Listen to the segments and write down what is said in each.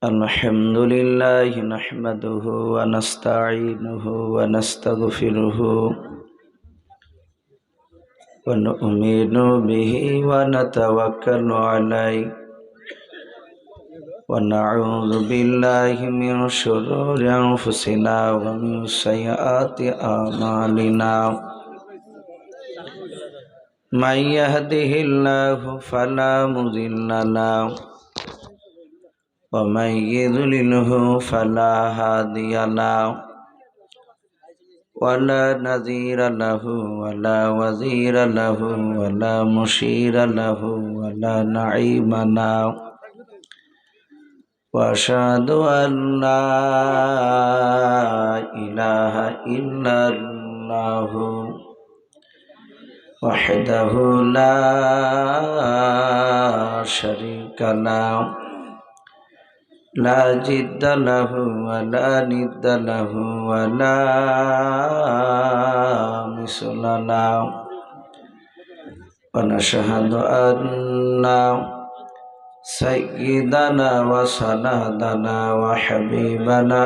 الحمد لله نحمده ونستعينه ونستغفره ونؤمن به ونتوكل عليه ونعوذ بالله من شرور أنفسنا ومن سيئات أعمالنا من يهده الله فلا مضل له ومن يضلله فلا هادي له ولا نذير له ولا وزير له ولا مشير له ولا نعيم له وأشهد أن لا إله إلا الله وحده لا شريك له لا جد له ولا ند له ولا مثل له ونشهد أن سيدنا وسندنا وحبيبنا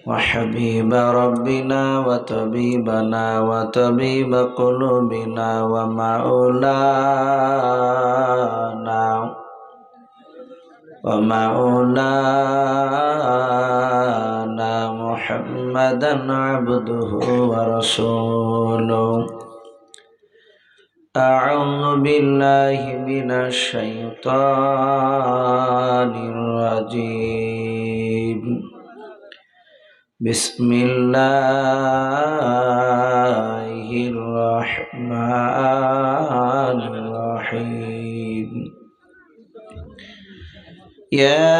وحبيب ربنا وطبيبنا وطبيب قلوبنا ومولانا محمدا عبده ورسوله أعوذ بالله من الشيطان الرجيم بسم الله الرحمن الرحيم يا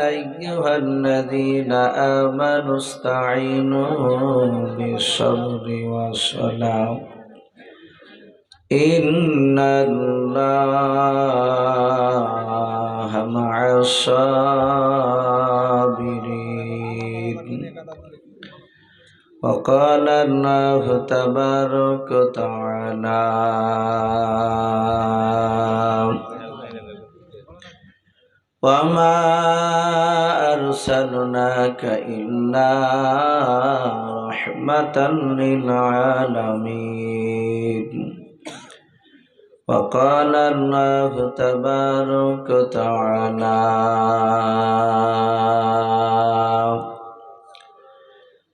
أيها الذين آمنوا استعينوا بالصبر والصلاة إن الله مع الصابرين وقال الله تبارك وتعالى وما أرسلناك إلا رحمة للعالمين وقال الله تبارك وتعالى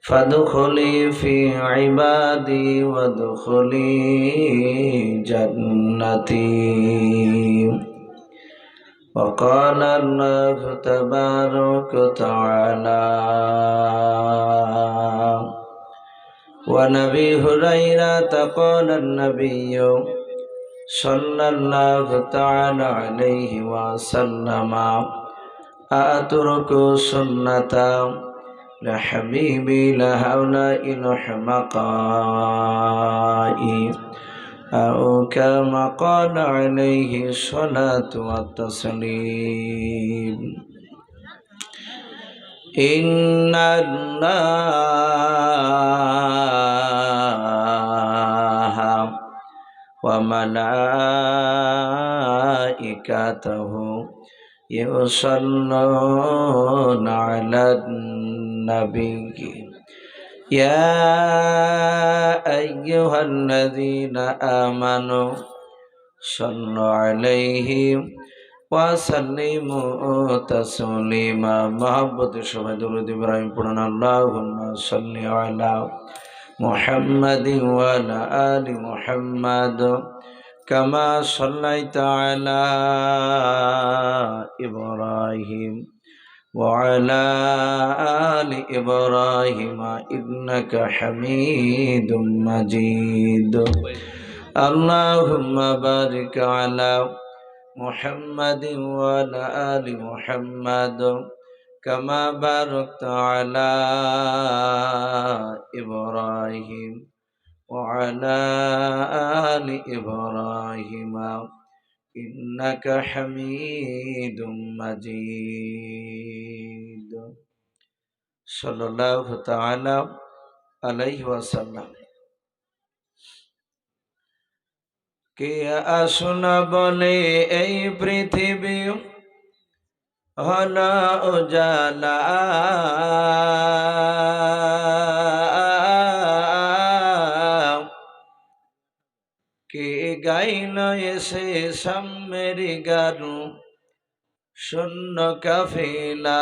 فادخلي في عبادي وادخلي جنتي وقال الله تبارك وتعالى ونبي هريرة قال النبي صلى الله تعالى عليه وسلم أترك سنة لحبيبي لهؤلاء الحمقاء أو كما قال عليه الصلاة والتسليم إن الله وملائكته يصلون على النبي يا أيها الذين آمنوا صلوا عليه وسلموا تسليما محبت شهد إبراهيم قرآن اللهم صل على محمد وعلى آل محمد كما صليت على إبراهيم وعلى آل إبراهيم إنك حميد مجيد اللهم بارك على محمد وعلى آل محمد كما باركت على إبراهيم وعلى آل إبراهيم إنك حميد مجيد صلى الله تعالى عليه وسلم কে আসনা বলে এই পৃথিবী হলো উজালা, কে গাইল এসে সাম্যের গারু শূন্য কাফিলা।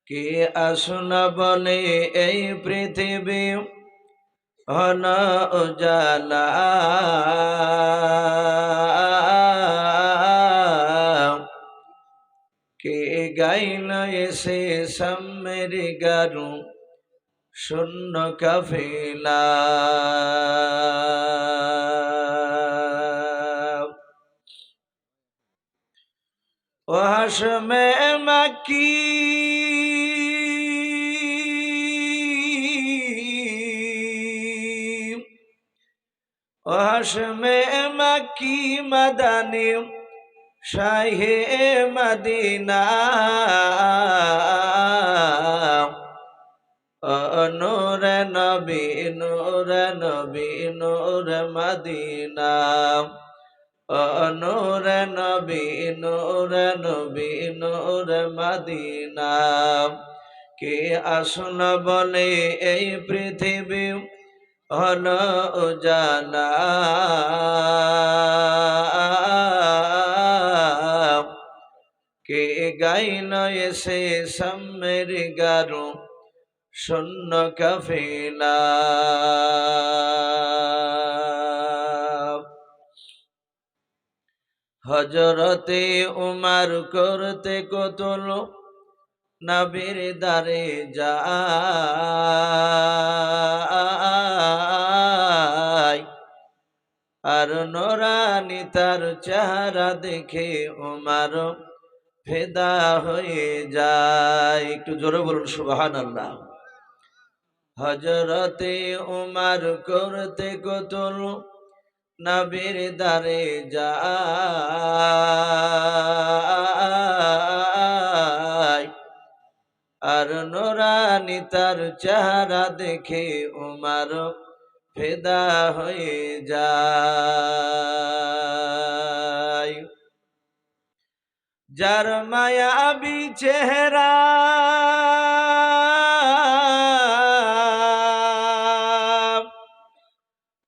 কে আসনা বলে এই পৃথিবী হলো উজালা, কে গাইল এসে সাম্যের গারু শূন্য কাফিলা। ও হাশমে মাকি ও হাশমে মাকি মাদানি শাহে মদিনা, নূর নবী নূর নবী নূর মদিনা, নূর নবী নূর নবী নূর মদিনা। কে আসল বলে এই পৃথিবী হলো উজালা, কে গাইল এসে সাম্যের গারু শূন্য কাফিলা। হজরতে উমার করতে কতল নবীর দারে যায়, আর নোরানি তার চেহারা দেখে উমার ফেদা হয়ে যায়। একটু জোরে বলুন সুবহানাল্লাহ। হজরতে উমার করতে কতল নবীর দারে যায়, আর নোরানি তার চেহারা দেখে উমার ফেদা হয়ে যায়। যার মায়াবী চেহারা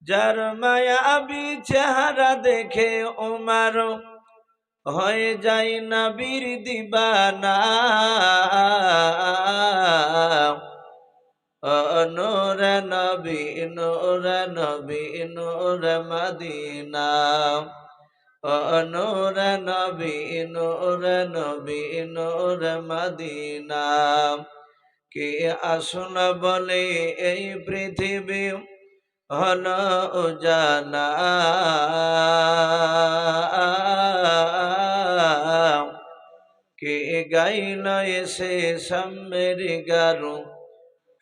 যার মায়াবী চেহারা দেখে উমার হয়ে যায় নবীর দিবানা, নূর নবী নূর নবী নূর মদিনা, নূর নবী নূর নবী নূর মদিনা। কে আসল বলে এই পৃথিবী হলো উজালা, কে গাইল এসে সাম্যের গারু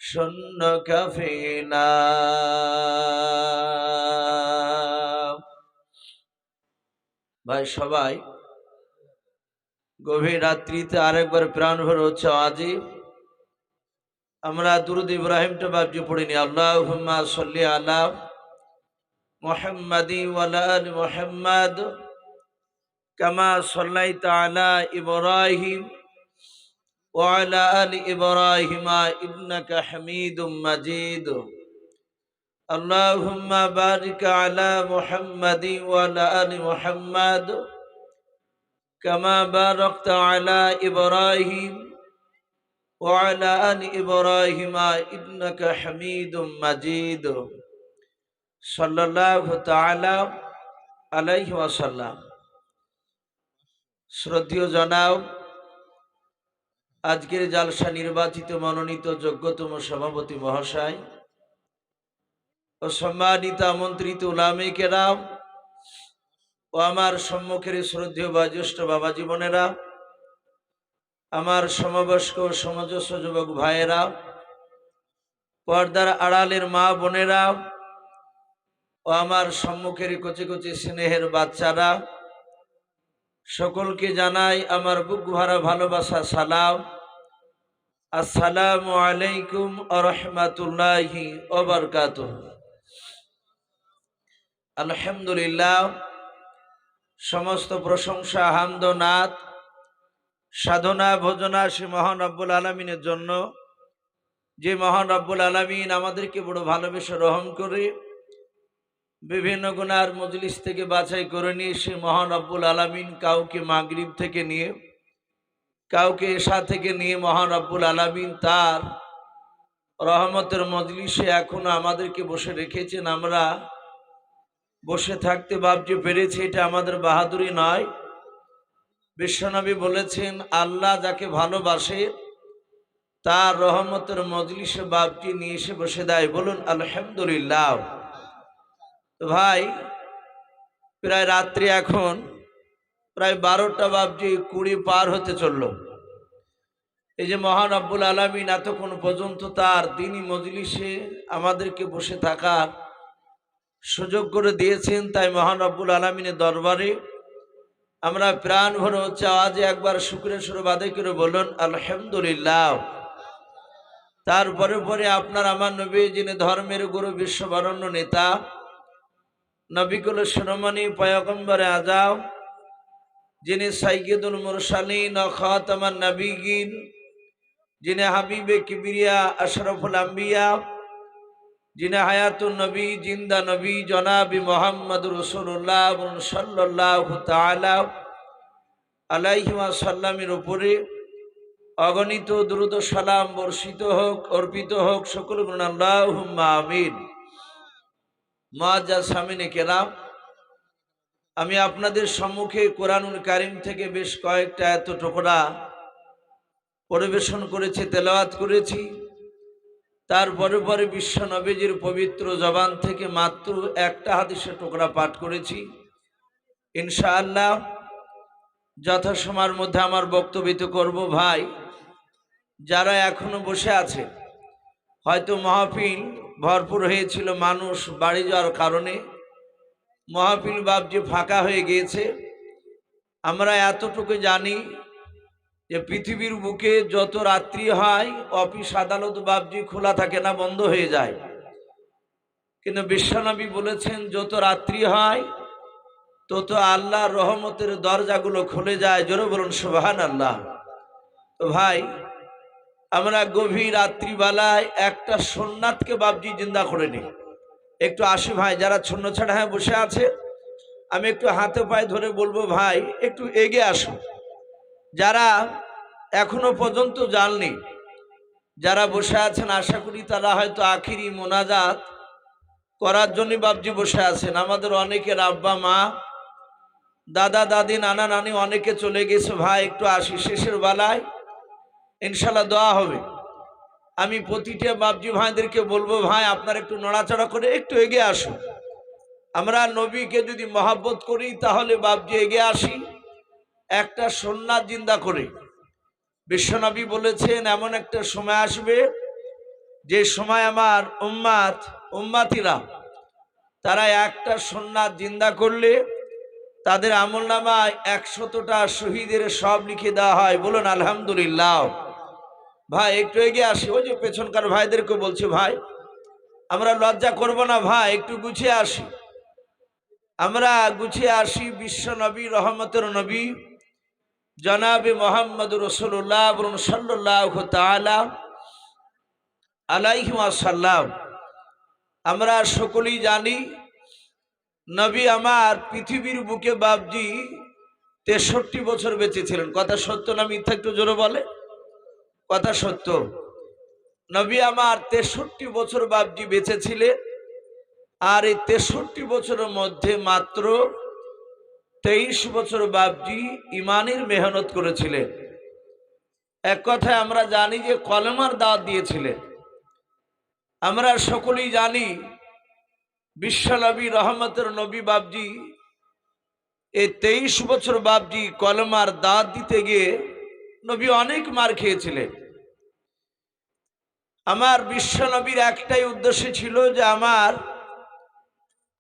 শূন্য কাফিলা। ভাই সবাই গভীর রাত্রিতে আরেকবার প্রাণ ভরে হচ্ছে আজি আমরা দুরূদ ইব্রাহিমটা বাবজি পড়িনি। আল্লাহুম্মা সাল্লি আলা মুহাম্মাদি ওয়া আলা আলি মুহাম্মাদ কামা সাল্লাইতা আলা ইব্রাহিম ওয়া আলা আলি ইব্রাহিম ইন্নাকা হামিদুম মাজিদ। আল্লাহুম্মা বারিক আলা মুহাম্মাদি ওয়া আলা আলি মুহাম্মাদ কামা বারাকতা আলা ইব্রাহিম ওয়া আলা আলি ইব্রাহিম ইন্নাকা হামিদুম মাজিদ। সাল্লাল্লাহু তাআলা আলাইহি ওয়াসাল্লাম। শ্রদ্ধেয় জনাব, আজকের জালসা নির্বাচিত মনোনীত যোগ্যতম সভাপতি মহাশয় ও সম্মানিত আমন্ত্রিত উলামায়ে কেরাম ও আমার সম্মুখের শ্রদ্ধেয় বয়োজ্যেষ্ঠ বাবা জীবনেরা, আমার সমবয়স্ক সমজস্ব যুবক ভাইয়েরা, পর্দার আড়ালের মা বোনেরা ও আমার সম্মুখের কচি কচি স্নেহের বাচ্চারা, সকলকে জানাই আমার বুক ভরা ভালোবাসা সালাম। আসসালামু আলাইকুম ওয়া রাহমাতুল্লাহি ওয়া বারাকাতুহু। আলহামদুলিল্লাহ, সমস্ত প্রশংসা, হামদ ও নাত, সাধনা ভোজনা সে মহান রব্বুল আলামিনের জন্য, যে মহান রব্বুল আলামিন আমাদেরকে বড় ভালোবেসে রহম করে বিভিন্ন গুনার মজলিস থেকে বাছাই করে নিয়ে সে মহান রব্বুল আলামিন কাউকে মাগরিব থেকে নিয়ে, কাউকে এশা থেকে নিয়ে মহান রব্বুল আলামিন তার রহমতের মজলিসে এখনো আমাদেরকে বসে রেখেছেন। আমরা বসে থাকতে ভাবতে পেরেছি, এটা আমাদের বাহাদুরি নয়। বিশ্বনবী বলেছেন, আল্লাহ যাকে ভালোবাসে তার রহমতের মজলিসে বাপটি নিয়ে এসে বসে দেয়। বলুন আলহামদুলিল্লাহ। তো ভাই, প্রায় রাত্রি এখন প্রায় 12টা বাপটি 20 পার হতে চলল। এই যে মহান রব্বুল আলামিন এতক্ষণ পর্যন্ত তার দ্বীনি মজলিসে আমাদেরকে বসে থাকার সুযোগ করে দিয়েছেন, তাই মহান রব্বুল আলামিনের দরবারে আমরা প্রাণ ভরে আওয়াজে একবার শুকরিয়া স্বরূপ আদায় করে বলুন আলহামদুলিল্লাহ। তারপরে পরে আপনার আমার নবী, যিনি ধর্মের গুরু, বিশ্ববরণ্য নেতা, নবিকুল শিরোমণি পয়গম্বর আযম, যিনি সাইয়্যিদুল মুরসালিন ও খাতামান নবিয়্যিন, যিনি হাবিবে কিবরিয়া আশরাফুল আম্বিয়া, যিনি হায়াতুন নবী, জিন্দা নবী, জনাবি মুহাম্মদুর রাসূলুল্লাহ সাল্লাল্লাহু তাআলা আলাইহি ওয়াসাল্লামের উপরে অগণিত দুরূদ ও সালাম বর্ষিত হোক, অর্পিত হোক। সকল বলুন আল্লাহুম্মা আমিন। মুআজ্জাজ সামিনে কেরাম, আমি আপনাদের সম্মুখে কোরআনুল কারীম থেকে বেশ কয়েকটা আয়াত টুকরা পরিবেশন করেছি, তেলাওয়াত করেছি। তারপরে পরে বিশ্ব নবীজির পবিত্র জবান থেকে মাত্র একটা হাদিসের টুকরা পাঠ করেছি। ইনশাআল্লাহ যথাসময়ের মধ্যে আমার বক্তব্য করব। ভাই, যারা এখনো বসে আছে, হয়তো মাহফিল ভরপুর হয়েছিল, মানুষ বাড়ি যাওয়ার কারণে মাহফিল বাবজি ফাঁকা হয়ে গিয়েছে। আমরা এতটুকু জানি যে পৃথিবীর বুকে যত রাত্রি হয় অফিস আদালত বাবজি খোলা থাকে না, বন্ধ হয়ে যায়। কিন্তু বিশ্বনবী বলেছেন, যত রাত্রি হয় তত আল্লাহর রহমতের দরজাগুলো খুলে যায়। জোরে বলুন সুবহানাল্লাহ। তো ভাই, আমরা গভীর রাত্রিবেলায় একটা সুন্নাতকে বাবজি জিন্দা করে নিই। একটু আসি ভাই, যারা শূন্য ছাড়া হ্যাঁ বসে আছে, আমি একটু হাতে পায়ে ধরে বলবো, ভাই একটু এগিয়ে আসুন। যারা এখনো পর্যন্ত জাননি, যারা বসে আছেন, আশা করি তারা হয়তো আখিরি মোনাজাত করার জন্য বাবজি বসে আছেন। আমাদের অনেকের আব্বা মা, দাদা দাদি, নানা নানি অনেকে চলে গেছে। ভাই একটু আসি, শেষের বেলায় ইনশাল্লাহ দোয়া হবে। আমি প্রতিটা বাবজি ভাইদেরকে বলবো, ভাই আপনারা একটু নড়াচড়া করে একটু এগিয়ে আসুন। আমরা নবীকে যদি মহাব্বত করি তাহলে বাবজি এগিয়ে আসি, একটা সুন্নাত জিন্দা করে। বিশ্বনবী বলেছেন, এমন একটা সময় আসবে যে সময় আমার উম্মাতিরা তারা একটা সুন্নাত জিন্দা করলে তাদের আমলনামায় 100টা শহীদের সব লিখে দেওয়া হয়। বলুন আলহামদুলিল্লাহ। ভাই একটু এগিয়ে আসি। ওই যে পেছনকার ভাইদেরকে বলছি, ভাই আমরা লজ্জা করব না, ভাই একটু গুছিয়ে আসি। আমরা গুছিয়ে আসি। বিশ্ব নবী, রহমতের নবী, জনাবে মুহাম্মদুর রাসূলুল্লাহ সাল্লাল্লাহু তাআলা আলাইহি ওয়াসাল্লাম। আমরা সকলেই জানি, নবী আমার পৃথিবীর বুকে বাবজি 63 বছর বেঁচে ছিলেন। কথা সত্য না মিথ্যা? একটু জোরে বলে। কথা সত্য। নবী আমার 63 বছর বাবজি বেঁচে ছিলেন। আর এই 63 বছরের মধ্যে মাত্র 23 বছর বাবজি ইমানের মেহনত করেছিলেন। এক কথায় আমরা জানি যে কলেমার দাওয়াত দিয়েছিলেন। আমরা সকলেই জানি বিশ্ব নবী, রহমতের নবী বাবজি এই 23 বছর বাবজি কলেমার দাওয়াত দিতে গিয়ে নবী অনেক মার খেয়েছিলেন। আমার বিশ্ব নবীর একটাই উদ্দেশ্য ছিল যে আমার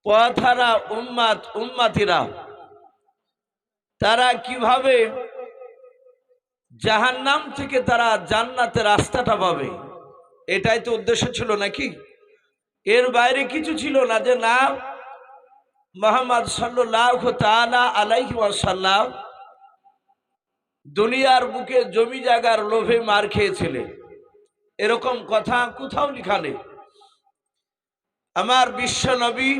পথহারা উম্মাতিরা তারা কিভাবে জাহান্নাম থেকে তারা জান্নাতের রাস্তাটা পাবে, এটাই তো উদ্দেশ্য ছিল নাকি? এর বাইরে কিছু ছিল না। যে না, মুহাম্মদ সাল্লাল্লাহু তাআলা আলাইহি ওয়াসাল্লাম দুনিয়ার বুকে জমি জায়গার লোভে মার খেয়েছিলেন, এরকম কথা কোথাও লেখা নেই। আমার বিশ্ব নবী,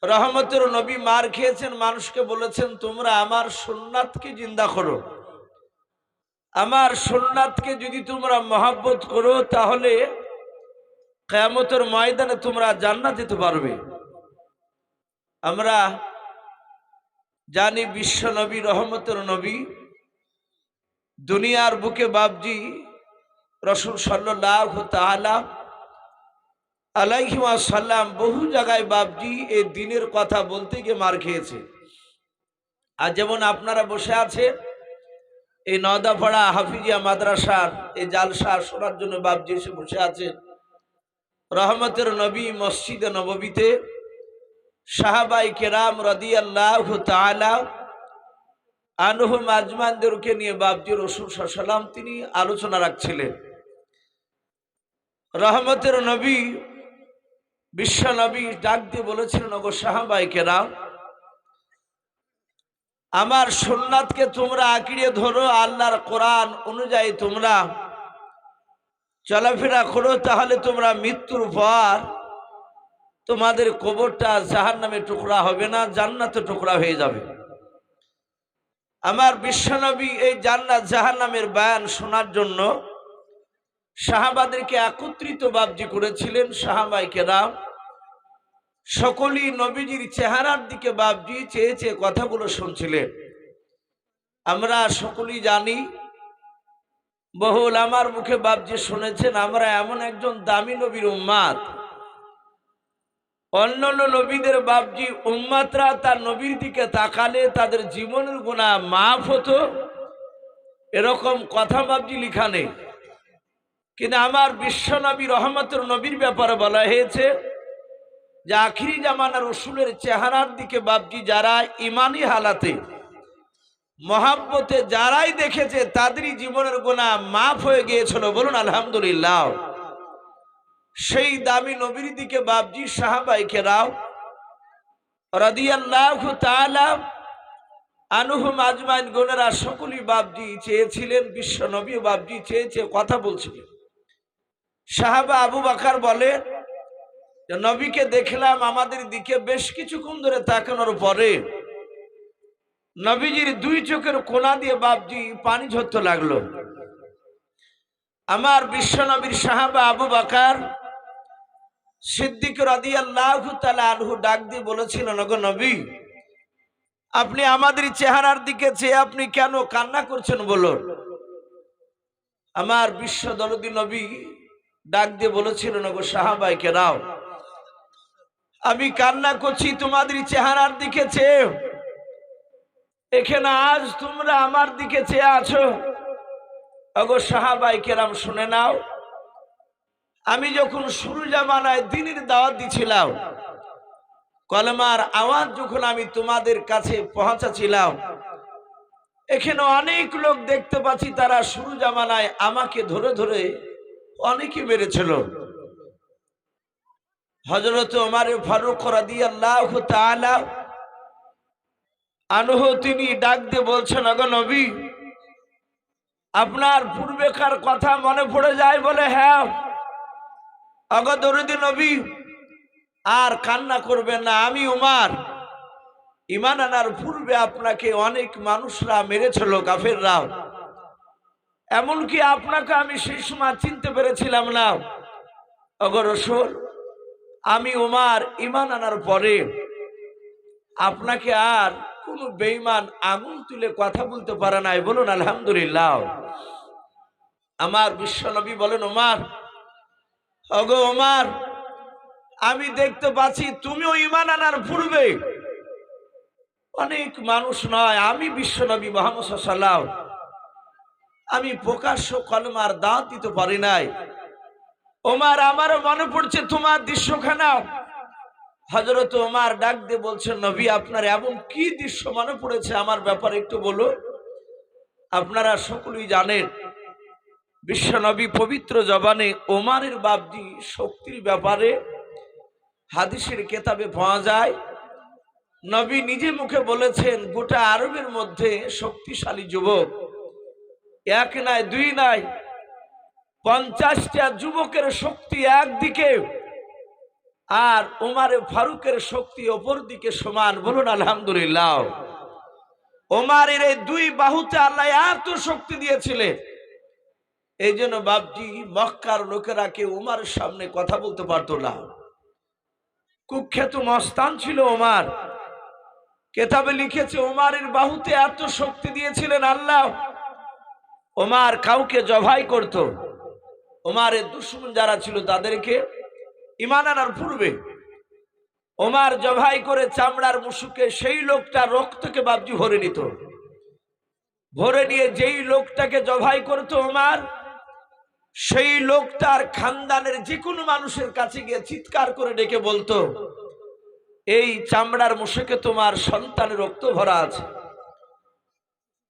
রহমতের নবী মার খেয়েছেন, মানুষকে বলেছেন তোমরা আমার সুন্নাতকে জিন্দা করো, আমার সুন্নাতকে যদি তোমরা মহব্বত করো তাহলে কিয়ামতের ময়দানে তোমরা জান্নাত যেতে পারবে। আমরা জানি বিশ্ব নবী, রহমতের নবী, দুনিয়ার বুকে বাপজি রাসূল সাল্লাল্লাহু তাআলা আলাইহি ওয়াসাল্লাম বহু জায়গায় বাপজি এই দিনের কথা বলতে গিয়ে মার খেয়েছে। আর যেমন আপনারা বসে আছেন এই নওদাপাড়া হাফিজিয়া মাদ্রাসার এই জালসা শোনার জন্য বাপজি এসে বসে আছেন, রহমতের নবী মসজিদে নববীতে সাহাবায়ে কেরাম রাদিয়াল্লাহু তাআলা আনহুম আজমানদেরকে নিয়ে বাপজি রাসূল সাল্লাল্লাহু আলাইহি ওয়াসাল্লাম তিনি আলোচনা রাখছিলেন। রহমতের নবী, বিশ্ব নবী ডাক দিয়ে বলেছিলেন, ওগো সাহাবায়ে কেরাম, আমার সুন্নাতকে তোমরা আঁকড়ে ধরো, আল্লাহর কোরআন অনুযায়ী তোমরা চলাফেরা করো, তাহলে তোমরা মৃত্যুর পর তোমাদের কবরটা জাহান্নামে টুকরা হবে না, জান্নাতে টুকরা হয়ে যাবে। আমার বিশ্বনবী এই জান্নাত জাহান্নামের বয়ান শোনার জন্য সাহাবাদেরকে একত্রিত বাবজি করেছিলেন। সাহাবায়ে কেরাম সকলেই নবীজির চেহারার দিকে বাবজি চেয়ে চেয়ে কথাগুলো শুনছিলেন। আমরা সকলেই জানি, বহু উলামার মুখে বাবজি শুনেছেন, আমরা এমন একজন দামি নবীর উম্মাত, অন্যান্য নবীদের বাবজি উম্মাতরা তার নবীর দিকে তাকালে তাদের জীবনের গুনাহ মাফ হতো, এরকম কথা বাবজি লেখা নেই। কিন্তু আমার বিশ্ব নবী রহমতের নবীর ব্যাপারে বলা হয়েছে যে আখিরি জামানার রসুলের চেহারার দিকে বাবজি যারা ইমানি হালাতে মহাব্বতে যারাই দেখেছে তাদেরই জীবনের গুনাহ মাফ হয়ে গিয়েছিল। বলুন আলহামদুলিল্লাহ। সেই দামি নবীর দিকে বাবজি সাহাবায়ে কেরাম রাদিয়াল্লাহু তাআলা আনহুম আজমাইন গণেরা সকলেই বাবজি চেয়েছিলেন, বিশ্ব নবী বাবজি চেয়েছে কথা বলছিলেন। সাহাবা আবু বকর বলে যে নবীকে দেখলাম আমাদের দিকে বেশ কিছুক্ষণ ধরে তাকানোর পরে নবীজির দুই চোখের কোনা দিয়ে বাবজি পানি ঝরতে লাগলো। আমার বিশ্ব নবীর সাহাবা আবু বকর সিদ্দিক রাদিয়াল্লাহু তাআলা আনহু ডাক দিয়ে বলেছিলেন, ওগো নবী, আপনি আমাদের চেহারার দিকে চেয়ে আপনি কেন কান্না করছেন বলুন। আমার বিশ্ব দরদী নবী ডাক দিয়ে বলেছিলেন, ওগো সাহাবায়ে কেরাম, আমি কান্না করছি তোমাদের চেহারার দিকে চেয়ে। এখানে আজ তোমরা আমার দিকে চেয়ে আছো। ওগো সাহাবায়ে কেরাম শুনে নাও, আমি যখন শুরু জামানায় দ্বীনের দাওয়াত দিছিলাম, কলেমার আওয়াজ যখন আমি তোমাদের কাছে পৌঁছাছিলাম, এখানে অনেক লোক দেখতে পাচ্ছি তারা শুরু জামানায় আমাকে ধরে ধরে অনেকে মেরেছিল। হযরত ওমর ফারুক রাদিয়াল্লাহু তাআলা আনহু তিনি ডাক দিয়ে বলছেন, ওগো নবী, আপনার পূর্বেকার কথা মনে পড়ে যায়? বলে হ্যাঁ। ওগো দরদী নবী, আর কান্না করবেন না। আমি উমর ঈমান আনার পূর্বে আপনাকে অনেক মানুষরা মেরেছিল, কাফেররা, এমনকি আপনাকে আমি সেই সময় চিনতে পেরেছিলাম না। ওগো রাসূল, আমি উমর ঈমান আনার পরে আপনাকে আর কোন বেঈমান আঙুল তুলে কথা বলতে পারে নাই। বলুন আলহামদুলিল্লাহ। আমার বিশ্ব নবী বলেন, উমর, ওগো উমর, আমি দেখতে পাচ্ছি তুমিও ঈমান আনার পূর্বে অনেক মানুষ নয়, আমি বিশ্ব নবী মুহাম্মদ সাল্লাল্লাহু আলাইহি ওয়াসাল্লাম আমি প্রকাশ্য কলমার দাওয়াত দিতে পারি নাই। ওমর, আমারও মনে পড়ছে তোমার দৃশ্যখানা। হযরত ওমর ডাক দিয়ে বলছেন, নবী, আপনার এমন কি দৃশ্য মনে পড়েছে আমার ব্যাপারে একটু বলো। আপনারা সকলেই জানেন বিশ্বনবী পবিত্র জবানে ওমারের বাবজি শক্তির ব্যাপারে হাদিসের কেতাবে পাওয়া যায়। নবী নিজে মুখে বলেছেন, গোটা আরবের মধ্যে শক্তিশালী যুবক এক নাই দুই নাই, 50টা যুবকের শক্তি একদিকে আর ওমারে ফারুকের শক্তি অপর দিকে সমান। বলুন আলহামদুলিল্লাহ। ওমারের এই দুই বাহুতে আল্লাহ এত শক্তি দিয়েছিলেন, এই জন্য বাপজি মক্কার লোকেরা কেউ ওমারের সামনে কথা বলতে পারতো না। কুখ্যাত মস্তান ছিল ওমার। কেতাবে লিখেছে ওমারের বাহুতে এত শক্তি দিয়েছিলেন আল্লাহ, ওমার কাউকে জবাই করত। ওমারের দুশমন যারা ছিল তাদেরকে ঈমান আনার পূর্বে ওমার জবাই করে চামড়ার মুশুকে সেই লোকটা রক্তকে বাপজি ভরে নিত। ভরে নিয়ে যেই লোকটাকে জবাই করত ওমার, সেই লোকটার খানদানের যে কোনো মানুষের কাছে গিয়ে চিৎকার করে ডেকে বলতো, এই চামড়ার মুশুকে তোমার সন্তানের রক্ত ভরা আছে।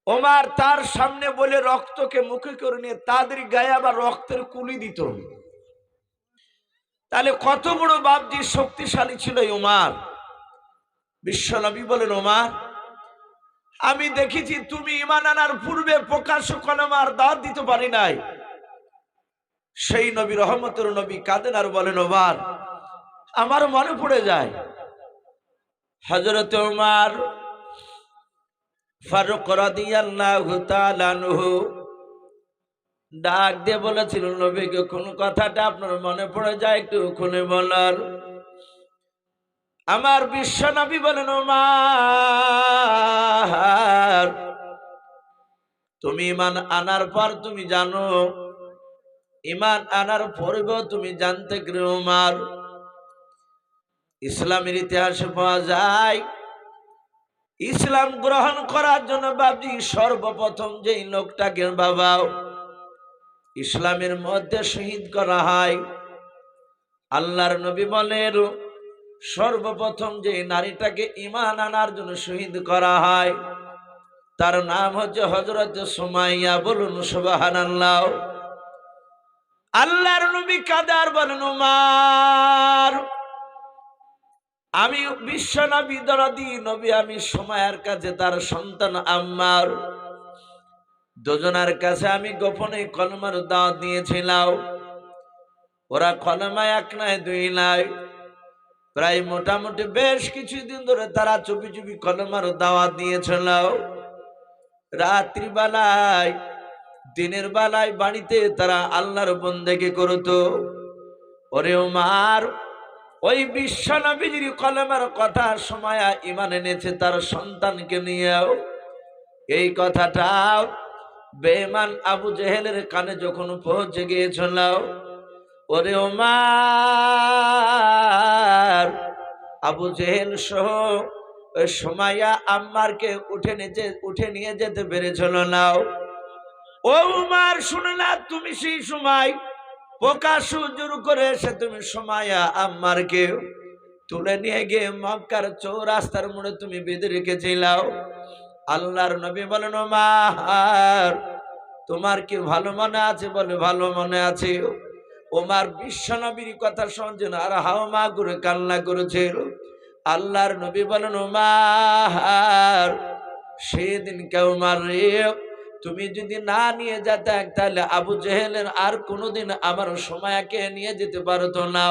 ওমার তার সামনে বলে রক্তকে মুখে করে নিয়ে তাদের গায়ে আবার রক্তের কুলি দিত। তাহলে কত বড় বাপজি শক্তিশালী ছিল ওমার। বিশ্বনবী বলেন, ওমার আমি দেখেছি তুমি ঈমান আনার পূর্বে প্রকাশ্য কলেমার দাওয়াত দিতে পারি নাই। সেই নবী রহমতের নবী কাঁদেন আর বলেন, ওমার আমার মনে পড়ে যায় হযরত ওমর ফারুক রাদিয়াল্লাহু তাআলা আনহু ডাক দিয়ে বলেছিল, নবীকে কোন কথাটা আপনার মনে পড়ে যায় একটু খুলে বলার। আমার বিশ্ব নবী বলেন, ওমর তুমি ঈমান আনার পর তুমি জানো, ঈমান আনার পরেও তুমি জানতে গেলে ওমর ইসলামের ইতিহাসে পাওয়া যায় ইসলাম গ্রহণ করার জন্য বাবজি সর্বপ্রথম যেই লোকটাকে বাবা ইসলামের মধ্যে শহীদ করা হয়, আল্লাহর নবী বলেন সর্বপ্রথম যে নারীটাকে ঈমান আনার জন্য শহীদ করা হয় তার নাম হচ্ছে হযরত সুমাইয়া। বলুন সুবহানাল্লাহ। আল্লাহর নবী কাদার বলেন, ওমর আমি বিশ্ব নবী দরদি নবী, আমি সুমাইয়ার কাছে তার সন্তান আম্মার দুজনের কাছে আমি গোপনে কলমার দাওয়াত দিয়েছিলাম। ওরা কলমা এক নয় দুই নয়, প্রায় মোটামুটি বেশ কিছুদিন ধরে তারা চুপি চুপি কলমার দাওয়াত দিয়েছিল। রাত্রি বেলায় দিনের বেলায় বাড়িতে তারা আল্লাহর বন্দেগী করত। ওরে ওমর ওই বিশ্ব নবীর কলমের কথা সুমাইয়া ঈমান এনেছে তার সন্তানকে নিয়েও। এই কথাটা বেঈমান আবু জেহেলের কানে যখন পৌঁছে গিয়েছিল, ওরে ওমর আবু জেহেল সহ ওই সুমাইয়া আম্মারকে উঠে নিয়ে যেতে পেরেছিল না। ও উমর শুনে না, তুমি সেই সময় প্রকাশ্য জোর করে এসে তুমি সুমাইয়া আম্মারকে তুলে নিয়ে গিয়ে মক্কার চৌরাস্তার মোড়ে তুমি বেঁধে রেখেছিলাও। আল্লাহর নবী বলেন, ওমর তোমার কি ভালো মনে আছে? বলে ভালো মনে আছে। ওমর বিশ্ব নবীর কথা শুনছেন আর হাওমা করে কান্না করেছিল। আল্লাহর নবী বলেন, ওমর সেদিন কেউ মারে তুমি যদি না নিয়ে যেতে তাহলে আবু জেহেলের আর কোনোদিন আমার সুমাইয়াকে নিয়ে যেতে পারতো না।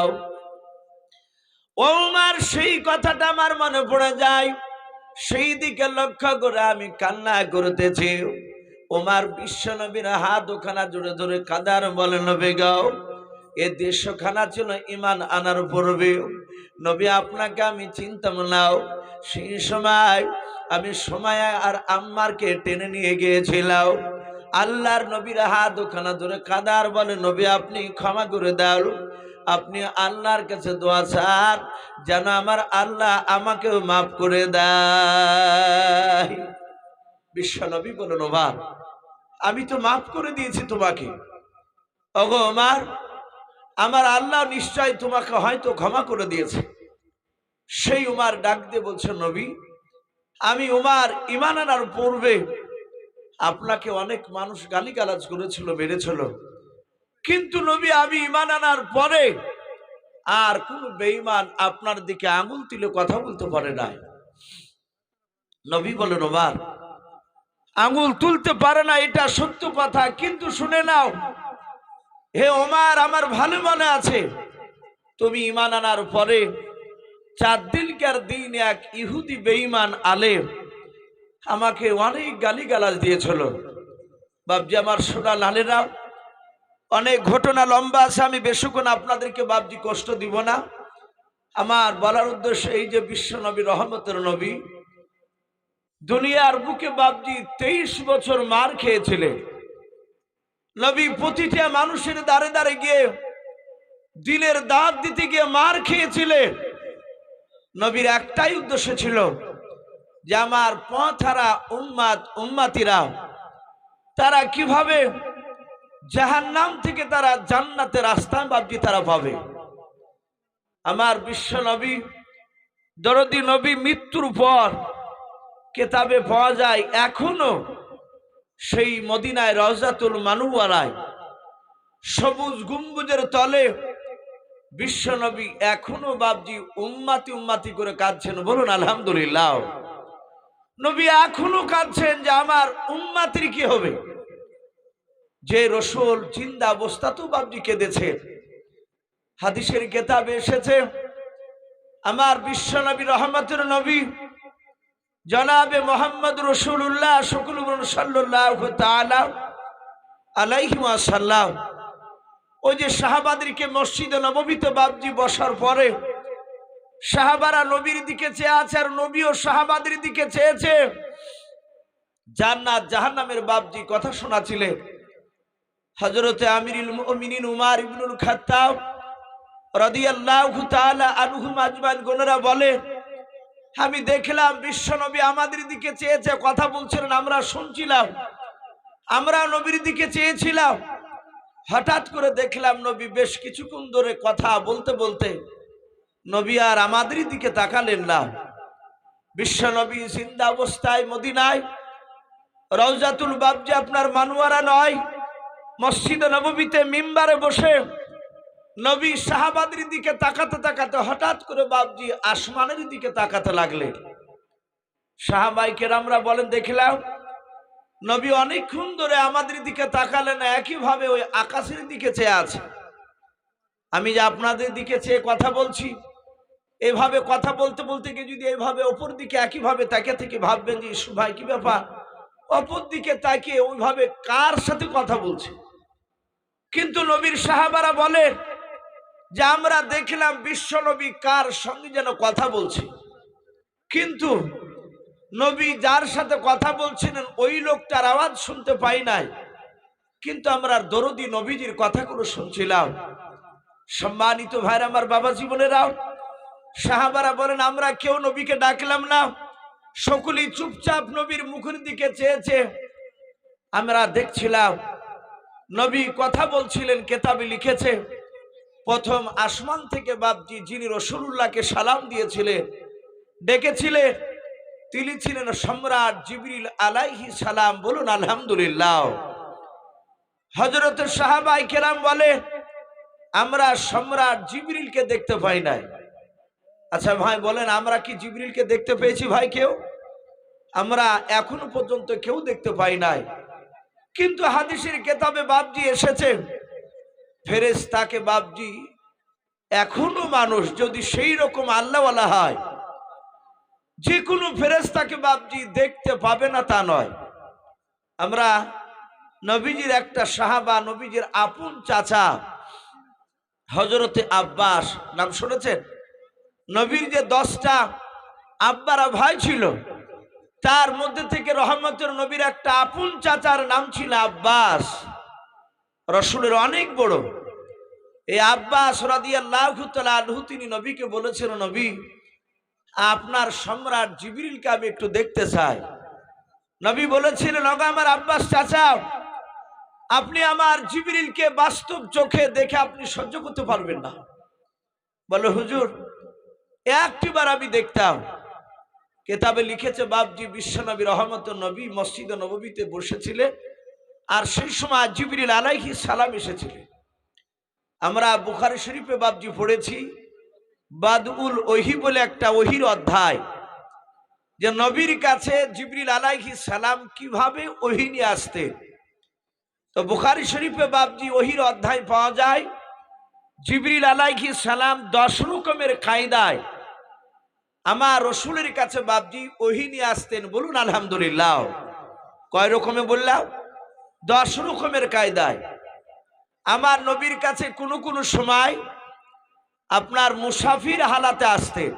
ওমর সেই কথাটা আমার মনে পড়ে যায়, সেই দিকে লক্ষ্য করে আমি কান্না করতেছি। ওমর বিশ্ব নবীর হাত ওখানা জুড়ে ধরে কাদার বলে, নবী গাও এ দেশখানা ছিল ঈমান আনার পূর্বে, নবী আপনাকে আমি চিনতাম না। সেই সময় আমি সুমাইয়া আর আম্মারকে টেনে নিয়ে গিয়েছিলাম। আল্লাহর নবীর হাত ওখানা ধরে কাদার বলে, নবী আপনি ক্ষমা করে দাও, আপনি আল্লাহর কাছে দোয়া চান যেন আমার আল্লাহ আমাকেও মাফ করে দেয়। বিশ্ব নবী বলেন, ওমর আমি তো মাফ করে দিয়েছি তোমাকে। ওগো ওমর আমার আল্লাহ নিশ্চয় তোমাকে হয়তো ক্ষমা করে দিয়েছে। সেই উমর ডাক দিয়ে বলছে, নবী আমি উমর ঈমান আনার পূর্বে আপনাকে অনেক মানুষ গালিগালাজ করেছিল, মেরেছিল, কিন্তু নবী আমি ঈমান আনার পরে আর কোন বেঈমান আপনার দিকে আঙুল তুলে কথা বলতে পারে না। নবী বলেন ওমর আঙুল তুলতে পারে না, এটা সত্য কথা, কিন্তু শুনে নাও হে ওমর, আমার ভালো মনে আছে তুমি ঈমান আনার পরে 4 দিনকার দিন এক ইহুদি বেঈমান আলেম আমাকে অনেক গালিগালাজ দিয়েছিল। বাপজি আমার সোনা লালেরা, অনেক ঘটনা লম্বা আছে, আমি বেশিক্ষণ আপনাদেরকে বাপজি কষ্ট দিব না। আমার বলার উদ্দেশ্য এই যে বিশ্ব নবী, রহমতের নবী, দুনিয়ার বুকে বাপজি 23 বছর মার খেয়েছিলেন। নবী প্রতিটা মানুষের দাঁড়ে দাঁড়ে গিয়ে দিলের দাঁত দিতে গিয়ে মার খেয়েছিলেন। নবীর একটাই উদ্দেশ্য ছিল যে আমার পথহারা উম্মাতিরা তারা কিভাবে জাহান্নাম থেকে তারা জান্নাতের রাস্তা বাপজি তারা পাবে। আমার বিশ্ব নবী, দরদি নবী মৃত্যুর পর কেতাবে পাওয়া যায় এখনো সেই মদিনায় রওজাতুল মানুওয়ারায় সবুজ গম্বুজের তলে বিশ্ব নবী এখনো বাপজি উম্মাতি উম্মাতি করে কাঁদছেন। বলুন আলহামদুলিল্লাহ। নবী এখনো কাঁদছেন যে আমার উম্মাতির কি হবে। যে রসুল জিন্দা অবস্থাতেও বাপজি কেঁদেছে। হাদিসের কেতাবে এসেছে আমার বিশ্ব নবী, রহমতের নবী জনাবে মোহাম্মদ রসুল্লাহ সাল্লাল্লাহু তাআলা আলাইহি ওয়াসাল্লাম ওই যে সাহাবাদেরকে মসজিদে নববীতে বাপজি বসার পরে সাহাবারা নবীর দিকে চেয়ে আছে আর নবীও সাহাবাদের দিকে চেয়েছে। জান্নাত জাহান্নামের বাপজি কথা শোনাছিলেন। হযরতে আমিরুল মুমিনিন উমর ইবনুল খাত্তাব রাদিয়াল্লাহু তাআলা আনহু আজমাইন গোনেরা বলে আমি দেখলাম বিশ্ব নবী আমাদের দিকে চেয়েছে, কথা বলছিলেন, আমরা শুনছিলাম, আমরা নবীর দিকে চেয়েছিলাম। হঠাৎ করে দেখলাম নবী বেশ কিছুক্ষণ ধরে কথা বলতে বলতে নবী আর আমাদের দিকে তাকালেন না। বিশ্ব নবী জিন্দা অবস্থায় মদিনায় রওজাতুল বাপজি আপনার মানওয়ারা নয়, মসজিদে নববীতে মিম্বারে বসে নবী সাহাবাদের দিকে তাকাতে তাকাতে হঠাৎ করে বাপজি আসমানের দিকে তাকাতে লাগলেন। সাহাবায়ে কেরামরা বলেন দেখলাম নবী অনেকক্ষণ ধরে আমাদের দিকে তাকালেন, একইভাবে ওই আকাশের দিকে চেয়ে আছে। আমি যে আপনাদের দিকে চেয়ে কথা বলছি, এভাবে কথা বলতে বলতে গিয়ে যদি এইভাবে ওপর দিকে একইভাবে তাকিয়ে থেকে ভাববেন যে ইসু ভাই কি ব্যাপার, অপর দিকে তাকিয়ে ওইভাবে কার সাথে কথা বলছে। কিন্তু নবীর সাহাবারা বলেন যে আমরা দেখলাম বিশ্ব নবী কার সঙ্গে যেন কথা বলছে, কিন্তু নবী যার সাথে কথা বলছিলেন ওই লোকটার আওয়াজ শুনতে পাই নাই, কিন্তু আমরা দরদি নবীজির কথাগুলো শুনছিলাম। সম্মানিত ভাইরা আমার, বাবা জীবনেরাও, সাহাবারা বলেন আমরা কেউ নবীকে ডাকলাম না, সকলেই চুপচাপ নবীর মুখের দিকে চেয়েছে। আমরা দেখছিলাম নবী কথা বলছিলেন। কেতাবে লিখেছে প্রথম আসমান থেকে বাপজি যিনি রাসূলুল্লাহকে সালাম দিয়েছিলেন, ডেকেছিলেন, তিনি ছিলেন সম্রাট জিবরিল আলাইহিস সালাম। বলুন আলহামদুলিল্লাহ। হযরত সাহাবায়ে কেরাম বলে আমরা সম্রাট জিবরিলকে দেখতে পাই নাই। আচ্ছা ভাই বলেন আমরা কি জিবরিলকে দেখতে পেয়েছি? ভাই কেউ? আমরা এখনো পর্যন্ত কেউ দেখতে পাই নাই। কিন্তু হাদিসের কেতাবে বাপজি এসেছে ফেরেশতাকে বাপজি এখনো মানুষ যদি সেই রকম আল্লাহওয়ালা হয় যে কোনো ফেরেশতাকে বাপজি দেখতে পাবে না তা নয়। আমরা নবীজির একটা সাহাবা, নবীজির আপন চাচা হযরতে আব্বাস নাম শুনেছেন? নবীর যে 10টা আব্বারা ভাই ছিল তার মধ্যে থেকে রহমতের নবীর একটা আপন চাচার নাম ছিল আব্বাস, রাসূলের অনেক বড়। এই আব্বাস রাদিয়াল্লাহু তাআলা আনহু তিনি নবীকে বলেছেন নবী আপনার সম্রাট জিবরিলকে আমি একটু দেখতে চাই। নবী বলেছিলেন ওগো আমার আব্বাস চাচা, আপনি আমার জিবরিলকে বাস্তব চোখে দেখে আপনি সহ্য করতে পারবেন না। বলে হুজুর একটিবার আমি দেখতাম। কেতাবে লিখেছে বাপজি বিশ্বনবী রহমতুল নবী মসজিদে নববীতে বসেছিলেন, আর সেই সময় জিবরিল আলাইহিস সালাম এসেছিলেন। আমরা বুখারী শরীফে বাপজি পড়েছি বাদউল ওহী বলে একটা ওহীর অধ্যায়, যে নবীর কাছে জিবরিল আলাইহিস সালাম কিভাবে ওহী নিয়ে আসতেন। তো বুখারী শরীফে বাপজি ওহীর অধ্যায় পাওয়া যায়, জিবরিল আলাইহিস সালাম 10 রকমের কায়দায় আমার রসুলের কাছে বাপজি ওহী নিয়ে আসতেন। বলুন আলহামদুলিল্লাহ। কয় রকমে বললাম? 10 রকমের কায়দায় আমার নবীর কাছে কোনো কোনো সময় আপনার মুসাফির হালাতে আসতেন।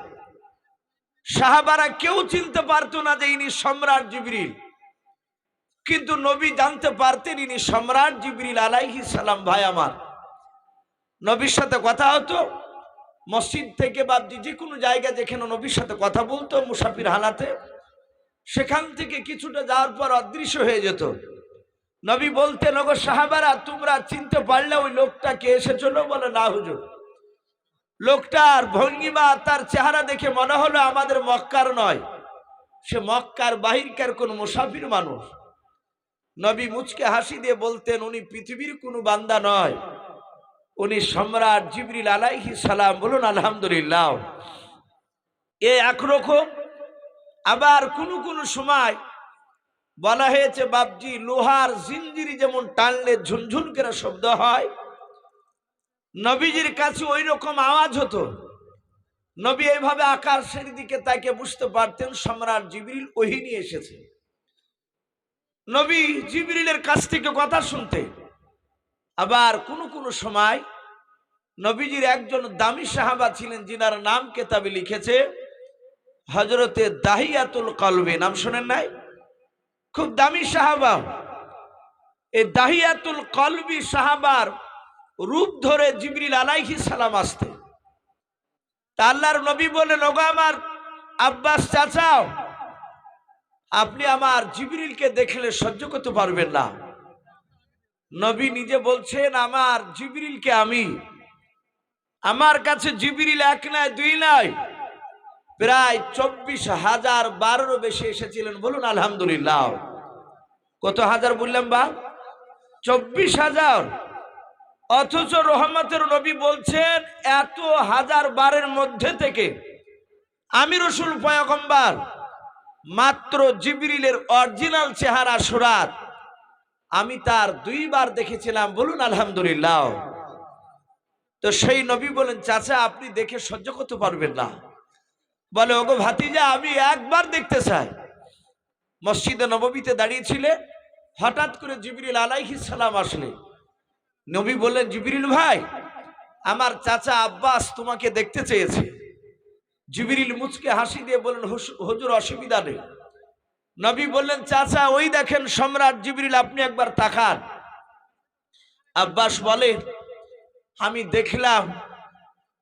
সাহাবারা কেউ চিনতে পারতো না যে ইনি সম্রাট জিবরিল, কিন্তু নবী জানতে পারতেন ইনি সম্রাট জিবরিল আলাইহিস সালাম। ভাই আমার, নবীর সাথে কথা হতো মসজিদ থেকে বাপজি যে কোনো জায়গা যেখানে নবীর সাথে কথা বলতো মুসাফির হালাতে, সেখান থেকে কিছুটা যাওয়ার পর অদৃশ্য হয়ে যেত। নবী বলতেন, ওগো সাহাবারা, তোমরা চিনতে পারলে ওই লোকটা কে এসেছিল? বলে, না হুজুর, লোকটার ভঙ্গিমা তার চেহারা দেখে মনে হলো আমাদের মক্কার নয়, সে মক্কার বাহিরকার কোন মুসাফির মানুষ। নবী মুচকে হাসি দিয়ে বলতেন, উনি পৃথিবীর কোনো বান্দা নয়, উনি সম্রাট জিবরিল আলাইহিস সালাম। বলুন আলহামদুলিল্লাহ। এ একরকম। আবার কোন কোন সময় বলা হয়েছে বাপজি লোহার জিঞ্জিরি যেমন টানলে ঝুনঝুন করে শব্দ হয়, নবীজির কাছে ওই রকম আওয়াজ হতো। নবী এইভাবে আকাশের দিকে তাকে বুঝতে পারতেন সম্রাট জিবরিল ওহী নিয়ে এসেছে। নবী জিবরিলের কাছ থেকে কথা শুনতে। আবার কোন কোন সময় নবীজির একজন দামি সাহাবা ছিলেন, যিনার নাম কেতাবে লিখেছে হযরতে দাহিয়াতুল কলবি। নাম শুনেন নাই? খুব দামি সাহাবা। এই দাহিয়াতুল কলবি সাহাবার রূপ ধরে জিবরিল আলাইহিস সালাম আসতেন। তা আল্লাহর নবী বলেন, ওগো আমার আব্বাস চাচাও, আপনি আমার জিবরিলকে দেখলে সহ্য করতে পারবেন না। নবী নিজে বলছেন, আমার জিবরিলকে আমার কাছে জিবরিল এক নয় দুই নয়, প্রায় 24,000 বারেরও বেশি এসেছিলেন। বলুন আলহামদুলিল্লাহ। কত হাজার বললাম? বা 24,000। অথচ রহমতের নবী বলছেন, এত হাজার বারের মধ্যে থেকে আমি রসুল পয়গম্বর মাত্র জিবরিলের অরিজিনাল চেহারা সুরাত আমি তার 2 বার দেখেছিলাম। বলুন আলহামদুলিল্লাহ। তো সেই নবী বলেন, চাচা আপনি দেখে সহ্য করতে পারবেন না। বলে, ওগো ভাতিজা, আমি একবার দেখতে চাই। মসজিদে নববীতে দাঁড়িয়েছিলে, হঠাৎ করে জিবরিল আলাইহিস সালাম আসলে। নবী বললেন, জিবরিল ভাই, আমার চাচা আব্বাস তোমাকে দেখতে চেয়েছে। জিবরিল মুচকে হাসি দিয়ে বললেন, হুজুর অসুবিধা নেই। নবী বললেন, চাচা ওই দেখেন সম্রাট জিবরিল, আপনি একবার তাকান। আব্বাস বলে, আমি দেখলাম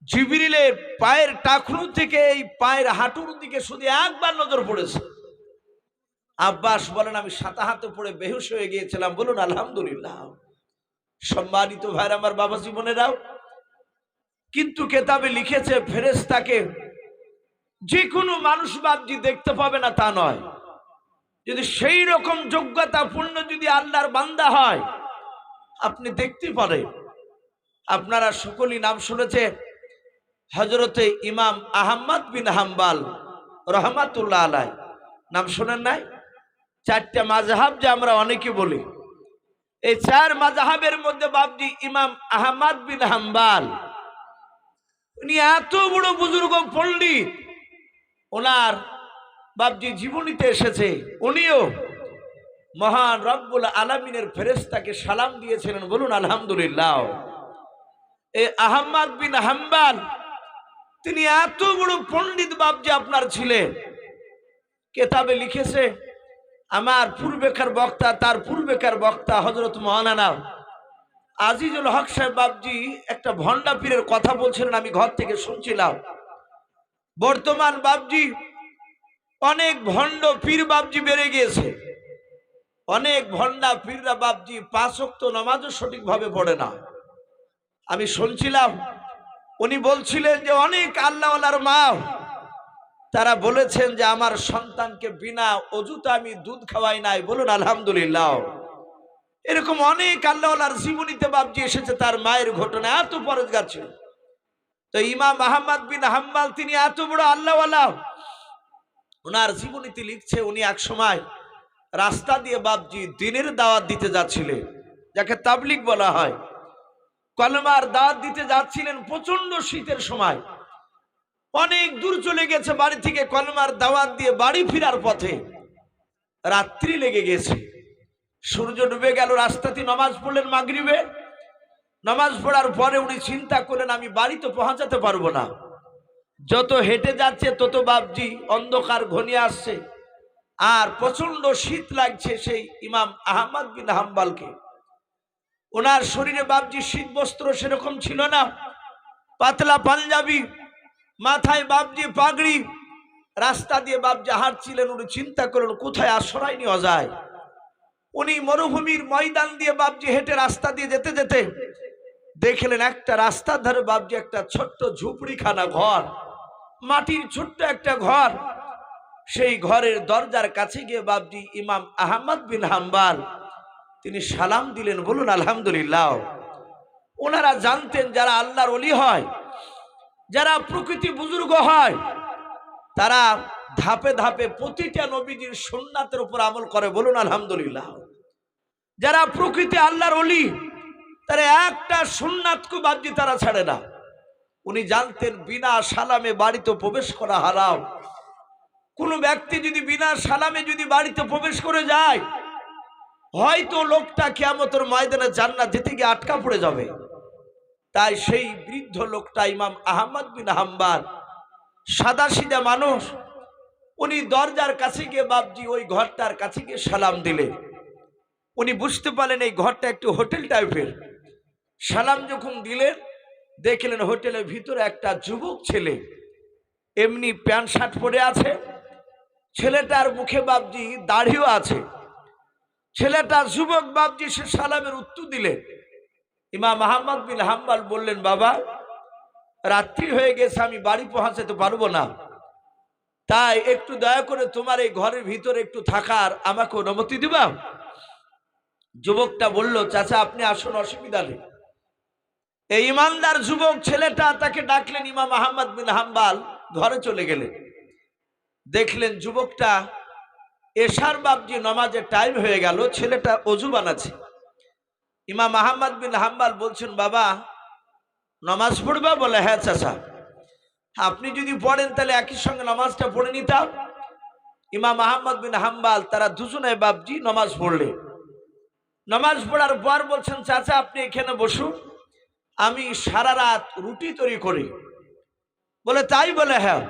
জিবরিলের পায়ের টাকনু থেকে এই পায়ের হাঁটুর দিকে শুধু একবার নজর পড়েছে। আব্বাস বলেন, আমি সাতাহাতে পড়ে বেহুশ হয়ে গিয়েছিলাম। বলুন আলহামদুলিল্লাহ। সম্মানিত ভাইরা আমার, বাবা জীবনেরাও, কিন্তু কেতাবে লিখেছে ফেরেশতাকে যে কোনো মানুষ বাপজি দেখতে পাবে না তা নয়, যদি সেই রকম যোগ্যতা পূর্ণ যদি আল্লাহর বান্দা হয় আপনি দেখতে পারেন। আপনারা সকলেই নাম শুনেছে হযরতে ইমাম আহমদ বিন হাম্বল রহমাতুল্লাহ আলাইহি। নাম শুনেন নাই? 4টা মাযহাব যে আমরা অনেকে বলি, এই 4 মাযহাবের মধ্যে বাপজি ইমাম আহমদ বিন হাম্বল, উনি এত বড় বুজুর্গ পণ্ডিত, ওনার বাপজি জীবনীতে এসেছে উনিও মহান রব্বুল আলামিনের ফেরেশতাকে সালাম দিয়েছিলেন। বলুন আলহামদুলিল্লাহ। এই আহমদ বিন হাম্বল তিনি এত বড় পণ্ডিত বাপজি আপনার ছিলেন। কেতাবে লিখেছে আমার পূর্বেকার বক্তা, তার পূর্বেকার বক্তা হযরত মাওলানা আজিজুল হক সাহেব বাপজি একটা ভণ্ডা পীরের কথা বলছিলেন, আমি ঘর থেকে শুনছিলাম। বর্তমান বাপজি অনেক ভণ্ড পীর বাপজি বেড়ে গিয়েছে। অনেক ভণ্ডা পীররা বাপজি 5 ওয়াক্ত নামাজও সঠিকভাবে পড়ে না। আমি শুনছিলাম উনি বলছিলেন যে অনেক আল্লাহওয়ালার মা তারা বলেছেন যে আমার সন্তানকে বিনা অজুতে আমি দুধ খাওয়াই নাই, বলুন আলহামদুলিল্লাহ। এরকম অনেক আল্লাহওয়ালার জীবনীতে বাপজি এসেছে, তার মায়ের ঘটনা এত পরেজগার ছিল। তো ইমাম আহমদ বিন হাম্বল তিনি এত বড় আল্লাহওয়ালা, ওনার জীবনীতে লিখছে উনি এক সময় রাস্তা দিয়ে বাপজি দ্বীনের দাওয়াত দিতে যাচ্ছিলেন, যাকে তাবলিগ বলা হয়। কলমার দাওয়াত দিতে যাচ্ছিলেন প্রচন্ড শীতের সময়, অনেক দূর চলে গেছে বাড়ি থেকে। কলমার দাওয়াত দিয়ে বাড়ি ফেরার পথে রাত্রি লেগে গেছে, সূর্য ডুবে গেল। রাস্তাতে নামাজ পড়লেন মাগরিবে। নামাজ পড়ার পরে উনি চিন্তা করলেন আমি বাড়িতে পৌঁছাতে পারবো না। যত হেঁটে যাচ্ছে তত বাপজি অন্ধকার ঘনিয়ে আসছে, আর প্রচন্ড শীত লাগছে সেই ইমাম আহমদ বিন হাম্বলকে। ওনার শরীরে বাপজি শীত বস্ত্র সেরকম ছিল না, পাতলা পাঞ্জাবি, মাথায় বাপজি পাগড়ি। রাস্তা দিয়ে বাপজি হাঁটছিলেন, উনি চিন্তা করলেন কোথায় আশ্রয় নেওয়া যায়। উনি মরুভূমির ময়দান দিয়ে বাপজি হেঁটে রাস্তা দিয়ে যেতে যেতে দেখলেন একটা রাস্তার ধারে বাপজি একটা ছোট্ট ঝুপড়িখানা ঘর, মাটির ছোট্ট একটা ঘর। সেই ঘরের দরজার কাছে গিয়ে বাপজি ইমাম আহমদ বিন হাম্বল তিনি সালাম দিলেন, বলুন আলহামদুলিল্লাহ। ওনারা জানতেন যারা আল্লাহর ওলি হয়, যারা প্রকৃতি বুজুর্গ হয়, তারা ধাপে ধাপে প্রতিটা নবীজির সুন্নাতের উপর আমল করে, বলুন আলহামদুলিল্লাহ। যারা প্রকৃতি আল্লাহর ওলি, তারা একটা সুন্নাতকে বাপজি তারা ছাড়ে না। উনি জানতেন বিনা সালামে বাড়িতে প্রবেশ করা হারাম। কোন ব্যক্তি যদি বিনা সালামে যদি বাড়িতে প্রবেশ করে যায়, হয়তো লোকটা কিয়ামতের ময়দানে জান্নাত যেতে গিয়ে আটকা পড়ে যাবে। তাই সেই বৃদ্ধ লোকটা ইমাম আহমদ বিন হাম্বল সাদাসিধা মানুষ, উনি দরজার কাছে গিয়ে বাপজি ওই ঘরটার কাছে গিয়ে সালাম দিলেন। উনি বুঝতে পারলেন এই ঘরটা একটু হোটেল টাইপের। সালাম যখন দিলেন দেখলেন হোটেলের ভিতরে একটা যুবক ছেলে এমনি প্যান্ট শার্ট পরে আছে। ছেলেটার মুখে বাপজি দাড়িও আছে। ছেলেটা যুবক বাপজি সে সালামের উত্তর দিলেন। ইমাম আহমদ বিন হাম্বল বললেন, বাবা রাত্রি হয়ে গেছে, আমি বাড়ি পৌঁছাতে পারবো না, তাই একটু দয়া করে তোমার এই ঘরের ভিতরে একটু থাকার আমাকে অনুমতি দিবা। যুবকটা বলল, চাচা আপনি আসুন, অসুবিধা নেই। এই ইমানদার যুবক ছেলেটা তাকে ডাকলেন। ইমাম আহমদ বিন হাম্বল ঘরে চলে গেলেন। দেখলেন যুবকটা এশার বাপজি নামাজের টাইম হয়ে গেল, ছেলেটা অজু বানাচ্ছে। ইমাম আহমদ বিন হাম্বল বলছেন, বাবা নামাজ পড়বা? বলে হ্যাঁ চাচা। আপনি যদি পড়েন তাহলে একই সঙ্গে নামাজটা পড়ে নিতাম। ইমাম আহমদ বিন হাম্বল তারা দুজনে বাপজি নামাজ পড়লেন। নামাজ পড়ার পর বলছেন, চাচা আপনি এখানে বসুন, আমি সারা রাত রুটি তৈরি করি। বলে তাই? বলে হ্যাঁ।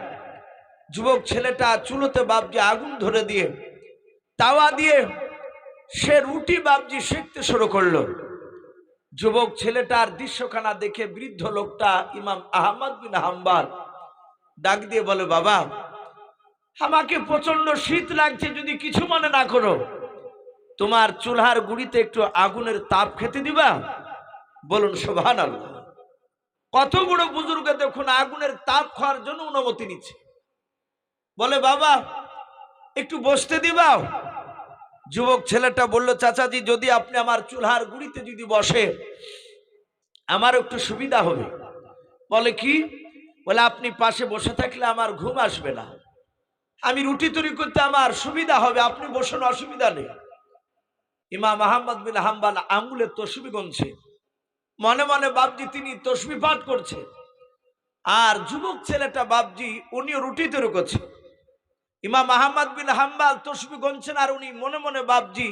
যুবক ছেলেটা চুলোতে বাপজি আগুন ধরে দিয়ে তাওয়া দিয়ে সে রুটি বাপজি সেঁকতে শুরু করলো। যুবক ছেলেটার দৃশ্যখানা দেখে বৃদ্ধ লোকটা ইমাম আহমদ বিন হাম্বল ডাক দিয়ে বলে, বাবা আমাকে প্রচন্ড শীত লাগছে, যদি কিছু মনে না করো তোমার চুলহার গুড়িতে একটু আগুনের তাপ খেতে দিবা। বলুন সুবহানাল্লাহ। কত বড় বুজুর্গ দেখুন আগুনের তাপ খাওয়ার জন্য অনুমতি নিচ্ছে। বলে বাবা একটু বসতে দিবা। যুবক ছেলেটা বলল, চাচাজি যদি আপনি আমার চুলহার গুড়িতে যদি বসে আমার একটু সুবিধা হবে। বলে কি? বলে আপনি পাশে বসে থাকলে আমার ঘুম আসবে না, আমি রুটি তৈরি করতে আমার সুবিধা হবে, আপনি বসুন, অসুবিধা নেই। ইমাম আহমদ বিন হাম্বল আঙ্গুলের তসবি গুনছে, মনে মনে বাপজি তিনি তসবি পাঠ করছে। আর যুবক ছেলেটা বাপজি উনিও রুটি তৈরি করছে। ইমাম আহমদ বিন হাম্বল তসবি গুনছেন আর উনি মনে মনে বাপজি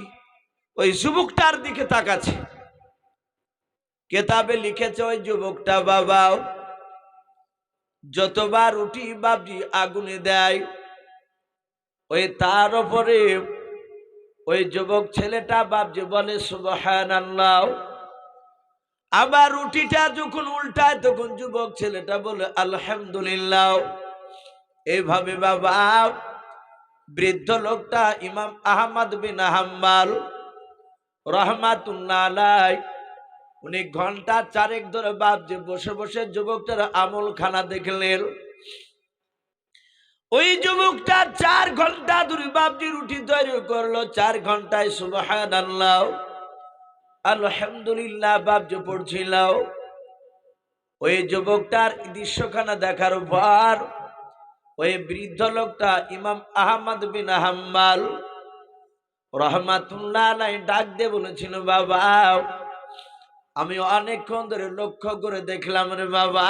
ওই যুবকটার দিকে তাকাচ্ছে। কেতাবে লিখেছে ওই যুবকটা বাবা যতবার রুটি বাপজি আগুনে দেয় ওই তার উপরে ওই যুবক ছেলেটা বাপজি বলে সুবহানাল্লাহ। আবার রুটিটা যখন উল্টায় তখন যুবক ছেলেটা বলে আলহামদুলিল্লাহ। এইভাবে বাবা বৃদ্ধ লোকটা ইমাম আহমদ বিন হাম্বল রাহমাতুল্লাহ আলাইহি উনি ঘন্টা চারেক ধরে বাপজি বসে বসে যুবকটার আমল খানা দেখলেন। ওই যুবকটা 4 ঘন্টা ধরে বাপজি রুটি তৈরি করলো। 4 ঘন্টায় সুবহানাল্লাহ আলহামদুলিল্লাহ বাপজি পড়ছিল। ওই যুবকটার দৃশ্যখানা দেখার পর ওই বৃদ্ধ লোকটা ইমাম আহমদ বিন হাম্বল রহমাতুল্লাহ আলাইহি ডাক দিয়ে বলেছিল, বাবা আমি অনেকক্ষণ ধরে লক্ষ্য করে দেখলাম রে বাবা,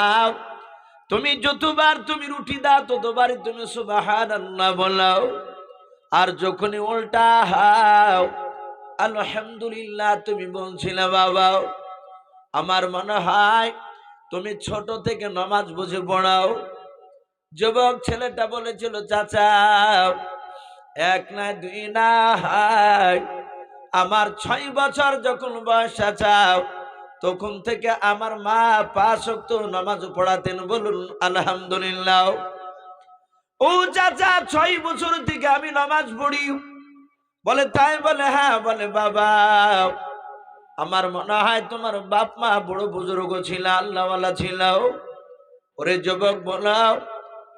তুমি যতবার তুমি রুটি দাও ততবারই তুমি সুবহানাল্লাহ বলো, আর যখনই উল্টা হাও আলহামদুলিল্লাহ তুমি বলছিলে। বাবা আমার মনে হয় তুমি ছোট থেকে নামাজ বুঝে পড়াও। যুবক ছেলেটা বলেছিল, চাচা 1 না 2 না, আমার 6 বছর যখন বয়স চাচা, তখন থেকে আমার মা 5 ওয়াক্ত নামাজ পড়াতেন। বলুন আলহামদুলিল্লাহ। ও চাচা 6 বছর থেকে আমি নামাজ পড়ি? বলে তাই? বলে হ্যাঁ। বলে বাবা আমার মনে হয় তোমার বাপ মা বড় বুজুর্গ ছিল, আল্লাহওয়ালা ছিল। ওরে যুবক বলো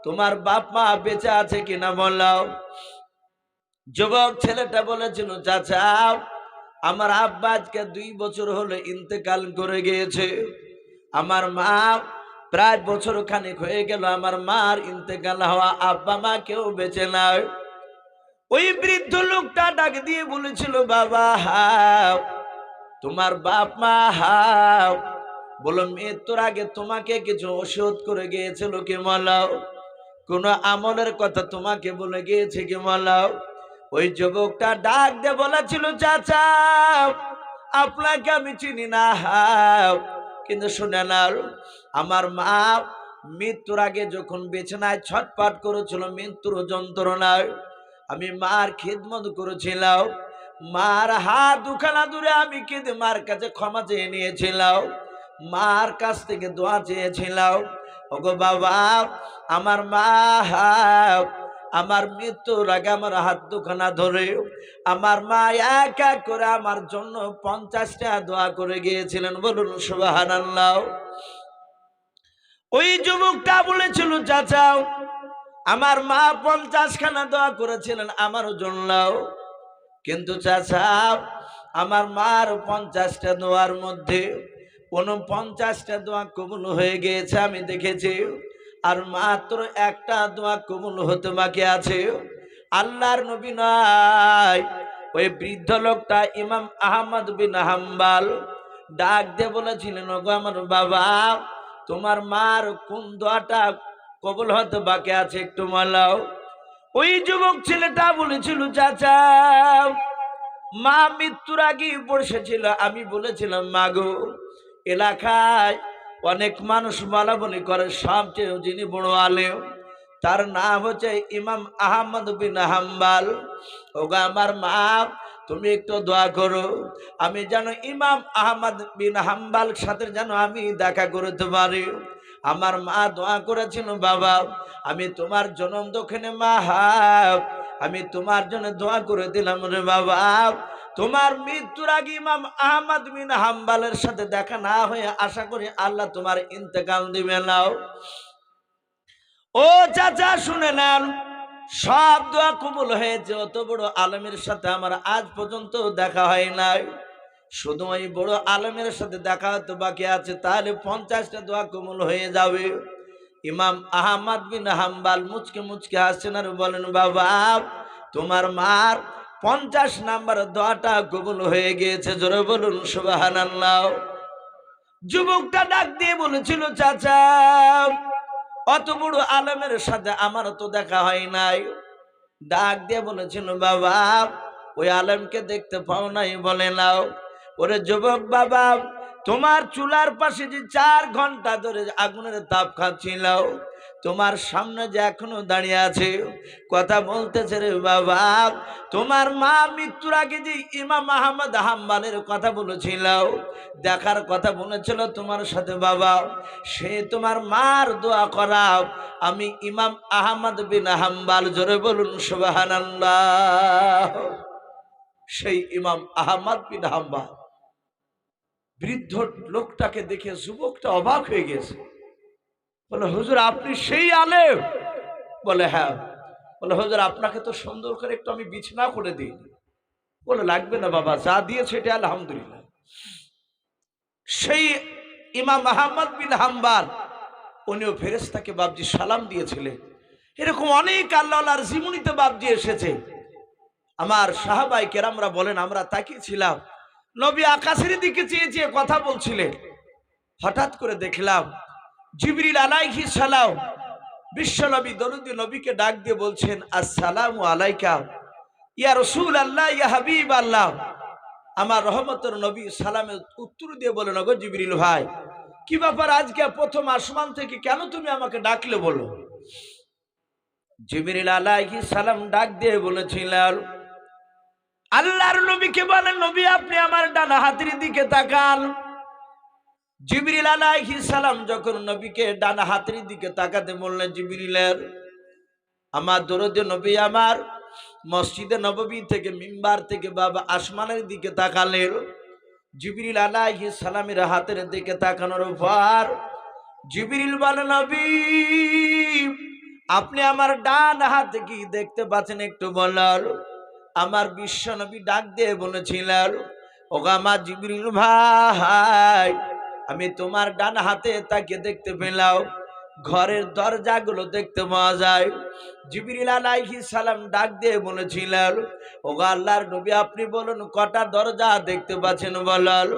তোমার বাপ মা বেঁচে আছে কিনা বলো। যুবক ছেলেটা বলেছিল, চাচা আমার আব্বা আজকে 2 বছর হলো ইন্তেকাল করে গিয়েছে। আমার মা প্রায় বছর খানেক হয়ে গেল আমার মার ইন্তেকাল হওয়া, আব্বা মা কেউ বেঁচে নাই। ওই বৃদ্ধ লোকটা ডাক দিয়ে বলেছিল, বাবা হাও তোমার বাপ মা হাও। বলো মৃত্যুর আগে তোমাকে কিছু ওষুধ করে গিয়েছিল কি মলাও? কোন আমলের কথা তোমাকে বলে গিয়েছে কি মলাও? ওই যুবকটা ডাক দিয়ে বলেছিল, চাচা আপনাকে আমি চিনি না হাও, কিন্তু শুনে না আমার মা মৃত্যুর আগে যখন বিছানায় ছটফট করেছিল মৃত্যুর যন্ত্রণায়, আমি মার খিদমত করেছিলাম। মার হাত দুখানা দূরে আমি কেঁদে মার কাছে ক্ষমা চেয়ে নিয়েছিলাম, মার কাছ থেকে দোয়া চেয়েছিলাম। ওগো বাবা আমার মা আমার মৃত্যুর আগে আমার হাত দুখানা ধরে আমার মা এক এক করে আমার জন্য 50টা দোয়া করে গিয়েছিলেন। বলুন সুবহানাল্লাহ। ওই যুবকটা বলেছিল, চাচা আমার মা 50খানা দোয়া করেছিলেন আমার জন্য, কিন্তু চাচা আমার মার 50টা দোয়ার মধ্যে 49টা দোয়া কবুল হয়ে গিয়েছে আমি দেখেছি, আর মাত্র একটা দোয়া কবুল হতে বাকি আছে। আল্লাহর নবী নাই ওই বৃদ্ধ লোকটা ইমাম আহমদ বিন হাম্বল ডাক দিয়ে বলেছিলেন, ওগো আমার বাবা তোমার মার কোন দোয়াটা কবুল হতে বাকি আছে একটু বলো। ওই যুবক ছেলেটা বলেছিল, চাচা মা মৃত্যুর আগে বসেছিল, আমি বলেছিলাম মা গো এলাকায় অনেক মানুষ বলা বলি করে, সবচেয়ে যিনি বড় আলেম তার নাম হচ্ছে ইমাম আহমদ বিন হাম্বল। ওগো আমার মা তুমি একটু দোয়া করো, আমি যেন ইমাম আহমদ বিন হাম্বল সাথে যেন আমি দেখা করতে পারি। আমার মা দোয়া করেছিল, বাবা আমি তোমার জনম দক্ষিণে মা আমি তোমার জন্য দোয়া করে দিলাম রে বাবা, তোমার মৃত্যুর আগে ইমাম আহমদ বিন হাম্বলের সাথে দেখা না হয়ে আশা করি আল্লাহ তোমার ইন্তেকাল দিবে নাও। ও চাচা শুনে নেন, সব দোয়া কবুল হয়েছে, অত বড় আলেমের সাথে আমার আজ পর্যন্ত দেখা হয় নাই, শুধু ওই বড় আলেমের সাথে দেখা হতে বাকি আছে, তাহলে 50টা দোয়া কবুল হয়ে যাবে। ইমাম আহমদ বিন হাম্বল মুচকে মুচকে হাসছেন আর বলেন, বাবা তোমার মার 50 নাম্বার দোয়াটা কবুল হয়ে গিয়েছে। জোরে বলুন সুবহানাল্লাহ। যুবকটা ডাক দিয়ে বলেছিল, চাচা অত বড় আলেমের সাথে আমার তো দেখা হয় নাই। ডাক দিয়ে বলেছিল, বাবা ওই আলেমকে দেখতে পাও নাই? বলে নাও। ওরে যুবক বাবা তোমার চুলার পাশে যে 4 ঘন্টা ধরে আগুনের তাপ খাচ্ছিল, তোমার সামনে যে এখনো দাঁড়িয়ে আছে কথা বলতেছে রে বাবা, তোমার মা মৃত্যুর আগে যে ইমাম আহমদ হাম্বলের কথা বলেছিল, দেখার কথা বলেছিল তোমার সাথে বাবা, সে তোমার মার দোয়া করাও আমি ইমাম আহমদ বিন হাম্বল। জোরে বলুন সুবহানাল্লাহ। সেই ইমাম আহমদ বিন হাম্বল বৃদ্ধ লোকটাকে দেখে যুবকটা অবাক হয়ে গেছে, বলে হুজুর আপনি সেই আলেম? বলে হ্যাঁ। বলে হুজুর আপনাকে তো সুন্দর করে একটু আমি বিছানা করে দিই। বলে লাগবে না বাবা, যা দিয়েছে এটা আলহামদুলিল্লাহ। সেই ইমাম আহমদ বিন হাম্বল উনিও ফেরেশতাকে বাপজি সালাম দিয়েছিলেন। এরকম অনেক আল্লাহর জীবনীতে বাপজি এসেছে। আমার সাহাবায়ে কেরামরা বলেন আমরা তাকিয়েছিলাম, নবী আকাশের দিকে চেয়ে চেয়ে কথা বলছিলেন। হঠাৎ করে দেখলাম জিবরিল আলাইহিস সালাম বিশ্ব নবী দরুদ নবীকে ডাক দিয়ে বলছেন আসসালামু আলাইকা ইয়া রাসূলুল্লাহ ইয়া হাবিবাল্লাহ। আমার রহমতের নবী সালামের উত্তর দিয়ে বলেন ওগো জিবরিল ভাই, কি ব্যাপার আজকে প্রথম আসমান থেকে কেন তুমি আমাকে ডাকলে বলো। জিবরিল আলাইহিস সালাম ডাক দিয়ে বলেছিলেন আল্লাহর নবীকে বলেন নবী আপনি আমার ডান হাতের দিকে তাকান। জিবরিল আলাইহিস সালাম যখন নবীকে ডান হাতের দিকে তাকাতে বললেন, জিবরিলের আমার দরদে নবী আমার মসজিদে নববী থেকে মিম্বার থেকে বাবা আসমানের দিকে তাকালেন। জিবরিল আলাইহিস সালামের হাতের দিকে তাকানোর পর জিবরিল বলেন নবী আপনি আমার ডান হাতে কি দেখতে পাচ্ছেন একটু বলার। আমার বিশ্ব নবী ডাক দিয়ে বলেছিলেন ওগো আমার জিবরিল ভাই, আমি তোমার ডান হাতে তাকে দেখতে পেলাম ঘরের দরজাগুলো দেখতে পাওয়া যায়। জিবরিল আলাইহিস সালাম ডাক দিয়ে বলেছিলেন ওগো আল্লাহর নবী আপনি বলুন কটা দরজা দেখতে পাচ্ছেন বলাল।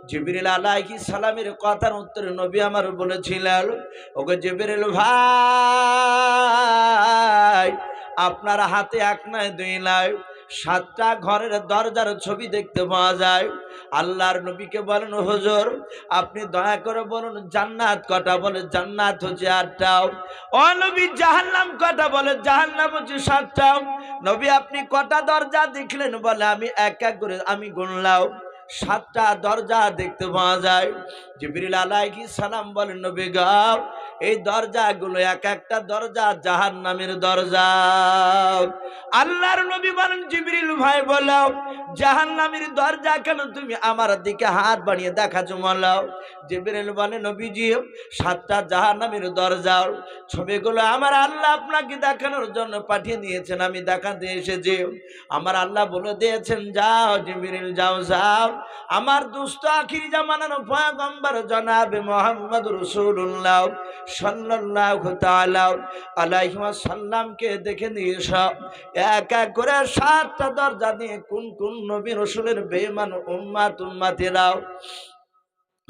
জিবরিল আলাইহিস সালামের কথার উত্তরে নবী আমার বলেছিলেন ওগো জিবরিল ভাই, আপনার হাতে এক নয় দুই নয় 7টা ঘরের দরজার ছবি দেখতে পাওয়া যায়। আল্লাহর নবীকে বলেন হুজুর আপনি দয়া করে বলুন জান্নাত কটা, বলে জান্নাত হচ্ছে 8টা। ও নবী জাহান্নাম কটা, বলে জাহান্নাম হচ্ছে 7টা। নবী আপনি কটা দরজা দেখলেন, বলে আমি এক এক করে আমি গুনলাম 7টা দরজা দেখতে পাওয়া যায়। জিবরিল আলাইহিস সালাম বলেন নবী গো এই দরজাগুলো এক একটা দরজা জাহান্নামের দরজা। আল্লাহর নবী বলেন জিবরিল ভাই বলো জাহান্নামের দরজা কেন তুমি আমার দিকে হাত বাড়িয়ে দেখাচ্ছ বলো। জিবরিল বলে নবীজি 7টা জাহান্নামের দরজা ছবিগুলো আমার আল্লাহ আপনাকে দেখানোর জন্য পাঠিয়ে দিয়েছেন, আমি দেখাতে এসেছি। আমার আল্লাহ বলে দিয়েছেন যাও জিবরিল যাও যাও আমার দুষ্ট আখির জামানার পয়গম্বর জনাবে মুহাম্মদ রাসূলুল্লাহ সাল্লাল্লাহু তাআলা আলাইহি ওয়াসাল্লামকে দেখে নিয়ে সব এক এক করে 7টা দরজা দিয়ে কোন কোন নবী রাসূলের বেঈমান উম্মতেরা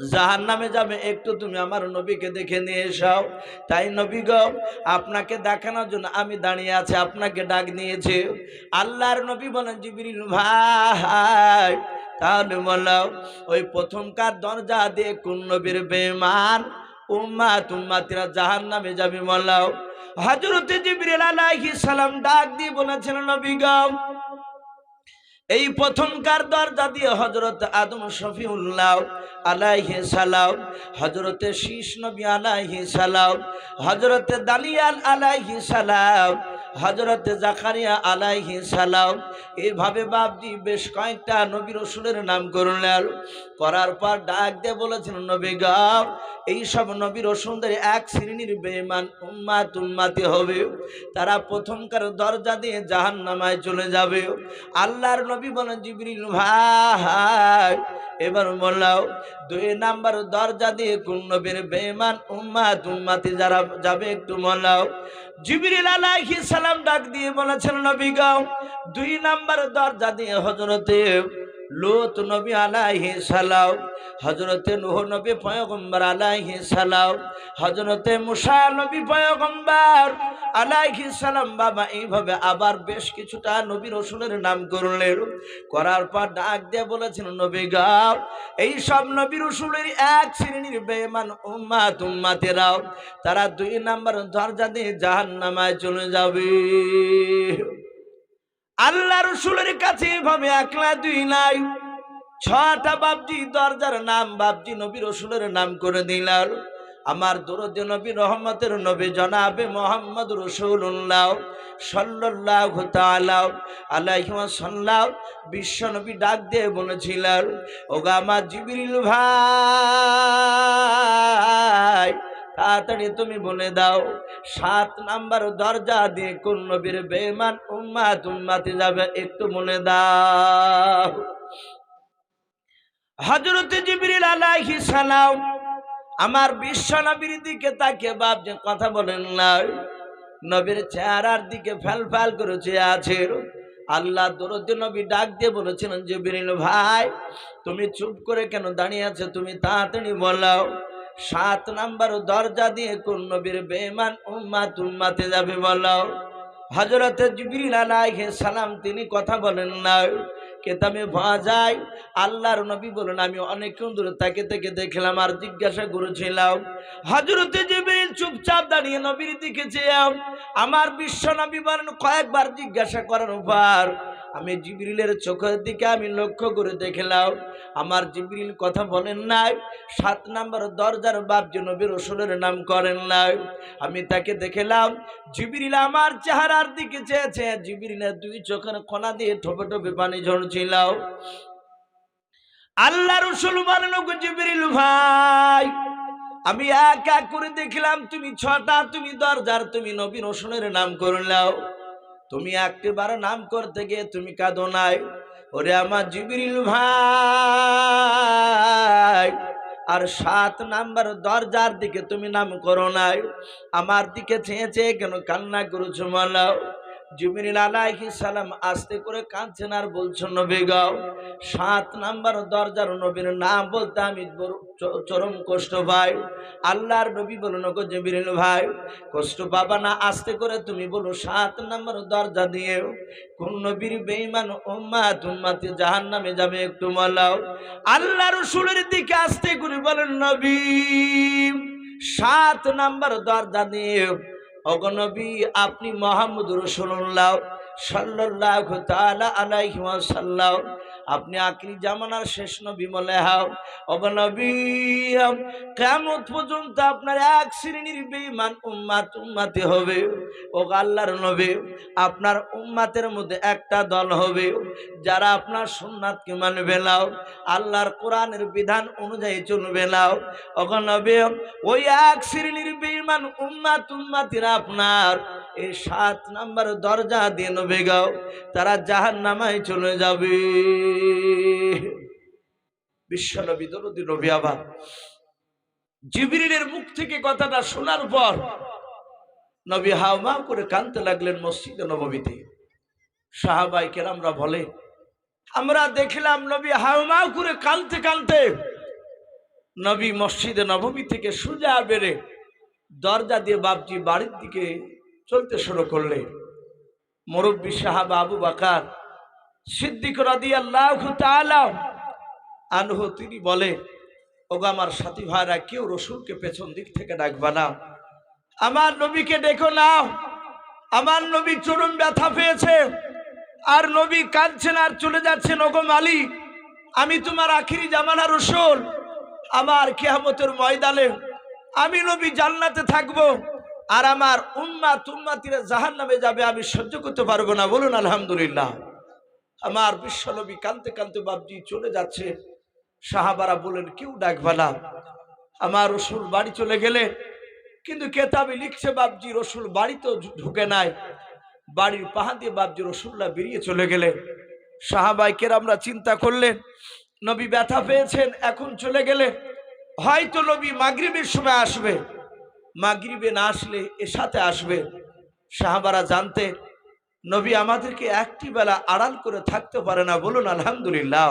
জাহান্নামে যাবে একটু তুমি আমার নবীকে দেখে নিয়ে এসো। তাই নবী গো আপনাকে দেখানোর জন্য আমি দাঁড়িয়ে আছি, আপনাকে ডাক নিয়েছে। আল্লাহর নবী বলেন জিবরিল ভাই তাহলে বলো ওই প্রথমকার দরজা দিয়ে কোন নবীর বেঈমান উম্মতেরা জাহান্নামে যাবে বলো। হযরত জিবরিল আলাইহিস সালাম ডাক দিয়ে বলেছেন নবী গো এই প্রথমকার দরজা দিয়ে হযরত আদম শফিউল্লাহ আলাইহিস সালাম, হযরতে শীষ নবী আলাইহিস সালাম, হযরতে দানিয়াল আলাইহিস সালাম, হযরতে জাকারিয়া আলাইহিস সালাম এইভাবে বাপজি বেশ কয়েকটা নবী রাসূলের নাম করলেন। করার পর ডাক দিয়ে বলেছেন নবী গো এই সব নবী রাসূলদের এক শ্রেণীর বেঈমান উম্মতি হবে, তারা প্রথমকার দরজা দিয়ে জাহান্নামে চলে যাবে। আল্লাহর নবী বলেন জিবরিল ভাই এবার বললাম 2 নাম্বার দরজা দিয়ে কোন নবীর বেঈমান উম্মতি যারা যাবে একটু বললাম। জিবরিল আলাইহিস সালাম ডাক দিয়ে বলেছেন নবী গো 2 নাম্বার দরজা দিয়ে হযরতে লূত নবী আলাইহিস সালাম, হযরতে নূহ নবী পয়গম্বর আলাইহিস সালাম, হযরতে মুসা নবী পয়গম্বর আলাইহিস সালাম বাবা এইভাবে আবার বেশ কিছুটা নবী রাসূলের নাম করলেন। করার পর ডাক দিয়ে বলেছেন নবী গো এই সব নবী রাসূলের এক শ্রেণীর বেঈমান উম্মতেরা তারা 2 নাম্বার দরজা দিয়ে জাহান্নামে চলে যাবে। আল্লাহ রাসূলের কাছে এভাবে একলা 2 নাই 6টা বাপজি দরজার নাম বাপজি নবী রাসূলের নাম করে দিলেন। আমার দরদে নবী রহমতের নবী জনাবে মুহাম্মদ রাসূলুল্লাহ সাল্লাল্লাহু তাআলা আলাইহি ওয়াসাল্লাম বিশ্ব নবী ডাক দিয়ে বলেছিলেন ওগো আমার জিবরিল ভাই তাড়াতাড়ি তুমি বলে দাও 7 নাম্বার দরজা দিয়ে কোন নবীর বেঈমান উম্মতি যাবে, একটু বলে দাও। হযরত জিবরিল আলাইহিস সালাম আমার বিশ্ব নবীর দিকে তাকিয়ে বাপ যে কথা বলেন না, নবীর চেহারার দিকে ফ্যাল করে চেয়ে আছে। আল্লাহ দরুদ নবী ডাক দিয়ে বলেছিলেন, জিবরিল ভাই তুমি চুপ করে কেন দাঁড়িয়ে আছো, তুমি তাড়াতাড়ি বলো 7 নাম্বার দরজা দিয়ে কোন নবীর বেঈমান উম্মতে যাবে বলো। হযরত জিবরিল আলাইহিস সালাম তিনি কথা বলেন না, কেতাবে পাওয়া যায় আল্লাহর নবী বলেন আমি অনেকক্ষণ দূরে তাকে দেখলাম আর জিজ্ঞাসা করেছিলাম। হযরত জিবরিল চুপচাপ দাঁড়িয়ে নবীর দিকে চেয়ে আমার বিশ্ব নবী বলেন কয়েকবার জিজ্ঞাসা করার পর আমি জিবরিলের চোখের দিকে আমি লক্ষ্য করে দেখলাম আমার জিবরিল কথা বলেন নাই, 7 নাম্বার দরজার বাপ যে নবী রাসূলের নাম করেন নাই। আমি তাকে দেখলাম জিবরিল আমার চেহারার দিকে চেয়েছে, জিবরিলের 2 চোখের কোণা দিয়ে ঠোপে ঠোপে পানি ঝরছিল। আল্লাহ রাসূল বলেন গো জিবরিল ভাই আমি এক এক করে দেখলাম তুমি 6টা তুমি দরজার তুমি নবী রাসূলের নাম করলাও, তুমি একবার নাম করতে গিয়ে তুমি কাঁদো নাই। ওরে আমার জিবরিল ভাই আর 7 নাম্বার দরজার দিকে তুমি নাম করো নাই, আমার দিকে চেয়ে চেয়ে কেন কান্না করেছো বলো। জিবরিল আলাইহিস সালাম আস্তে করে কাঁদছেন আর বলছেন নবী গো 7 নাম্বার দরজার নবীর নাম বলতে আমি চরম কষ্ট পাই। আল্লাহর নবী বলেন গো জিবরিল ভাই কষ্ট পাবা না, আস্তে করে তুমি বলো 7 নাম্বার দরজা দিয়ে কোন নবীর বেঈমান উম্মতি জাহান্নামে যাবে, একটু বলো। আল্লাহ রাসূলের দিকে আস্তে করে বলেন নবী 7 নাম্বার দরজা দিয়ে ওগো নবী আপনি মুহাম্মদ রাসূলুল্লাহ সাল্লাল্লাহু তাআলা আলাইহি ওয়াসাল্লাম আপনি আখিরি জামানার শেষ নবী বলে হাও। ওগো নবী কিয়ামত পর্যন্ত আপনার এক শ্রেণীর বেঈমান উম্মতি হবে। ওগো আল্লাহর নবী আপনার উম্মতের মধ্যে একটা দল হবে যারা আপনার সুন্নাতকে মানবে না, আল্লাহর কোরআনের বিধান অনুযায়ী চলবে না। ওগো নবী ওই এক শ্রেণীর বেঈমান উম্মতিরা আপনার এই 7 নাম্বার দরজা দিয়ে নবী গাও তারা জাহান্নামে চলে যাবে। বিশ্ব নবী দরুদি নবী আবার জিবরিলের মুখ থেকে কথাটা শোনার পর নবী হাওমাও করে কাঁদতে লাগলেন মসজিদে নববীতে। সাহাবায়ে কেরামরা বলে আমরা দেখলাম নবী হাওমাও করে কাঁদতে কাঁদতে নবী মসজিদে নববী থেকে সোজা বেরে দরজা দিয়ে বাপজি বাড়ির দিকে চলতে শুরু করলেন। মুরব্বী সাহাবা আবু বকর সিদ্দিক রাদিয়াল্লাহু তাআলা আনহু তিনি বলে ওগো আমার সাথী ভাইরা কেউ রাসূলকে পেছন দিক থেকে ডাকবা না, আমার নবীকে ডেকো না, আমার নবী চরম ব্যথা পেয়েছে আর নবী কাঁদছেন আর চলে যাচ্ছেন। ওগো মালিক আমি তোমার আখিরি জামানার রাসূল, আমার কিয়ামতের ময়দানে আমি নবী জান্নাতে থাকবো আর আমার উম্মতিরা জাহান্নামে যাবে, আমি সহ্য করতে পারবো না, বলুন আলহামদুলিল্লাহ। আমার বিশ্ব নবী কাঁদতে কাঁদতে বাপজি চলে যাচ্ছে। সাহাবারা বলেন কেউ ডাকবা না। আমার রাসূল বাড়ি চলে গেলে, কিন্তু কেতাবে লিখছে বাপজি রাসূল বাড়িতেও ঢুকে নাই, বাড়ির পাহা দিয়ে বাপজি রাসূলুল্লাহ বেরিয়ে চলে গেলে। সাহাবায়ে কেরামরা চিন্তা করলেন নবী ব্যথা পেয়েছেন এখন চলে গেলে হয়তো নবী মাগরিবের সময় আসবে, মাগরিবে না আসলে এশাতে আসবে। সাহাবারা জানতে নবী আমাদেরকে একটি বেলা আড়াল করে থাকতে পারে না, বলুন আলহামদুলিল্লাহ।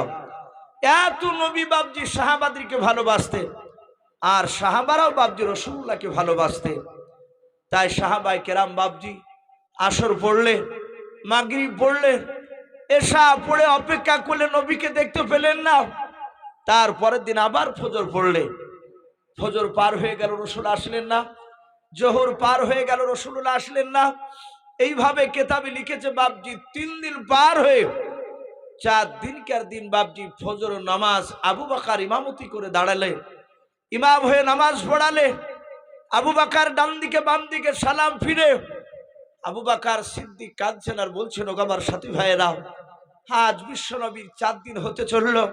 এত নবী বাপজি সাহাবাদেরকে ভালোবাসতেন আর সাহাবারাও বাপজি রাসূলুল্লাহকে ভালোবাসতেন। তাই সাহাবায়ে কেরাম বাপজি আসর পড়লে মাগরিব পড়লে এশা পড়ে অপেক্ষা করলে নবীকে দেখতে পেলেন না। তারপরের দিন আবার ফজর পড়লে, ফজর পার হয়ে গেল রাসূল আসলেন না, জোহর পার হয়ে গেল রাসূলুল্লাহ আসলেন না। এইভাবে কেতাবে লিখেছে বাপজি 3 দিন পার হয়ে 4 দিনকার দিন বাপজি ফজর নামাজ আবু বকর ইমামতি করে দাঁড়ালে, ইমাম হয়ে নামাজ পড়ালে। আবু বকর ডান দিকে বাম দিকে সালাম ফিরে আবু বকর সিদ্দিক কাঁদছেন আর বলছেন ওগো আমার সাথী ভাইয়েরা আজ বিশ্ব নবীর 4 দিন হতে চললো,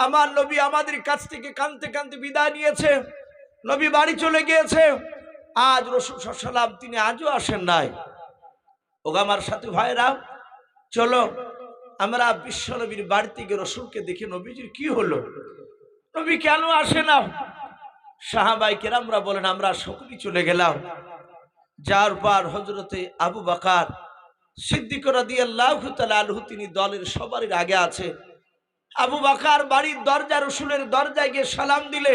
আমার নবী আমাদের কাছ থেকে কাঁদতে কাঁদতে বিদায় নিয়েছে। নবী বাড়ি চলে গিয়েছে। আজ রাসূল সাল্লাল্লাহু আলাইহি ওয়াসাল্লাম তিনি আজও আসেন নাই। ওগো আমার সাথী ভাইরা, চলো আমরা বিশ্ব নবীর বাড়িতে গিয়ে রাসূলকে দেখি নবীজির কি হলো, নবী কেন আসে না। সাহাবায়ে কেরামরা বলেন আমরা সকলেই চলে গেলাম। যার পর হযরতে আবু বকর সিদ্দিক রাদিয়াল্লাহু তাআলা আনহু তিনি দলের সবার আগে আছে। আবু বকর বাড়ির দরজা রাসূলের দরজায় গিয়ে সালাম দিলে,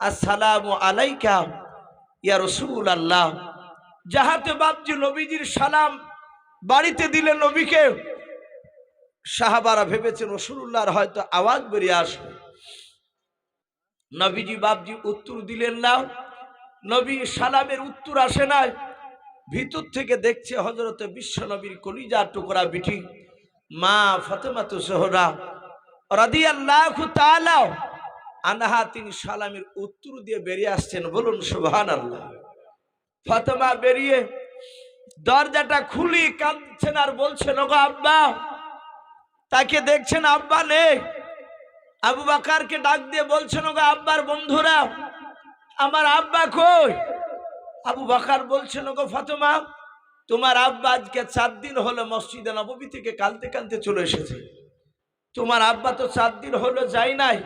আসসালামু আলাইকা ইয়া রাসূলুল্লাহ। যাহাতে বাপজি নবীজির সালাম বাড়িতে দিলে নবীকে, সাহাবারা ভেবেছেন রাসূলুল্লাহর হয়তো আওয়াজ বেরিয়ে আসবে। নবীজি বাপজি উত্তর দিলেন না। নবী সালামের উত্তর আসে নাই। ভিতর থেকে দেখছে হযরতে বিশ্ব নবীর কলিজার টুকরা বিটি মা ফাতেমাতু জোহরা রাদিয়াল্লাহু তাআলা আনহা তিনি সালামের উত্তর দিয়ে বেরিয়ে আসছেন। বলুন সুবহানাল্লাহ। ফাতেমা বেরিয়ে দরজাটা খুলি কাঁদছেন আর বলছেন, ওগো আব্বা। তাকে দেখছেন আব্বা নেই। আবু বকরকে ডাক দিয়ে বলছেন, ওগো আব্বার বন্ধুরা, আমার আব্বা কই? আবু বকর বলছেন, ওগো ফাতেমা, তোমার আব্বা আজকে 4 দিন হলো মসজিদে নববী থেকে কাঁদতে কাঁদতে চলে এসেছে। তোমার আব্বা তো 4 দিন হলো যায় নাই।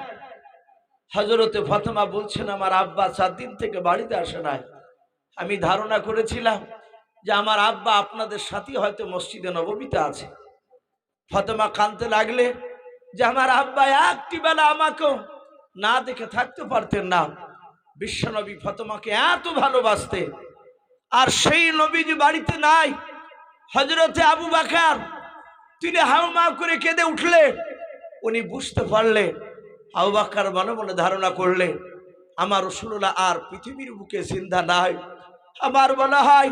হযরতে ফাতেমা বলছেন, আমার আব্বা 4 দিন থেকে বাড়িতে আসে নাই। আমি ধারণা করেছিলাম যে আমার আব্বা আপনাদের সাথে হয়তো মসজিদে নববীতে আছে। ফাতেমা কাঁদতে লাগলে যে আমার আব্বা একটি বেলা আমাকে না দেখে থাকতে পারতেন না। বিশ্বনবী ফাতেমাকে এত ভালোবাসতেন, আর সেই নবীজি বাড়িতে নাই। হযরতে আবু বকর তিনি হাউমাউ করে কেঁদে উঠলেন। উনি বুঝতে পারলেন, আবু বকর মনে মনে ধারণা করলেন আমার রাসূলুল্লাহ আর পৃথিবীর বুকে জিন্দা নাই। আমার মনে হয়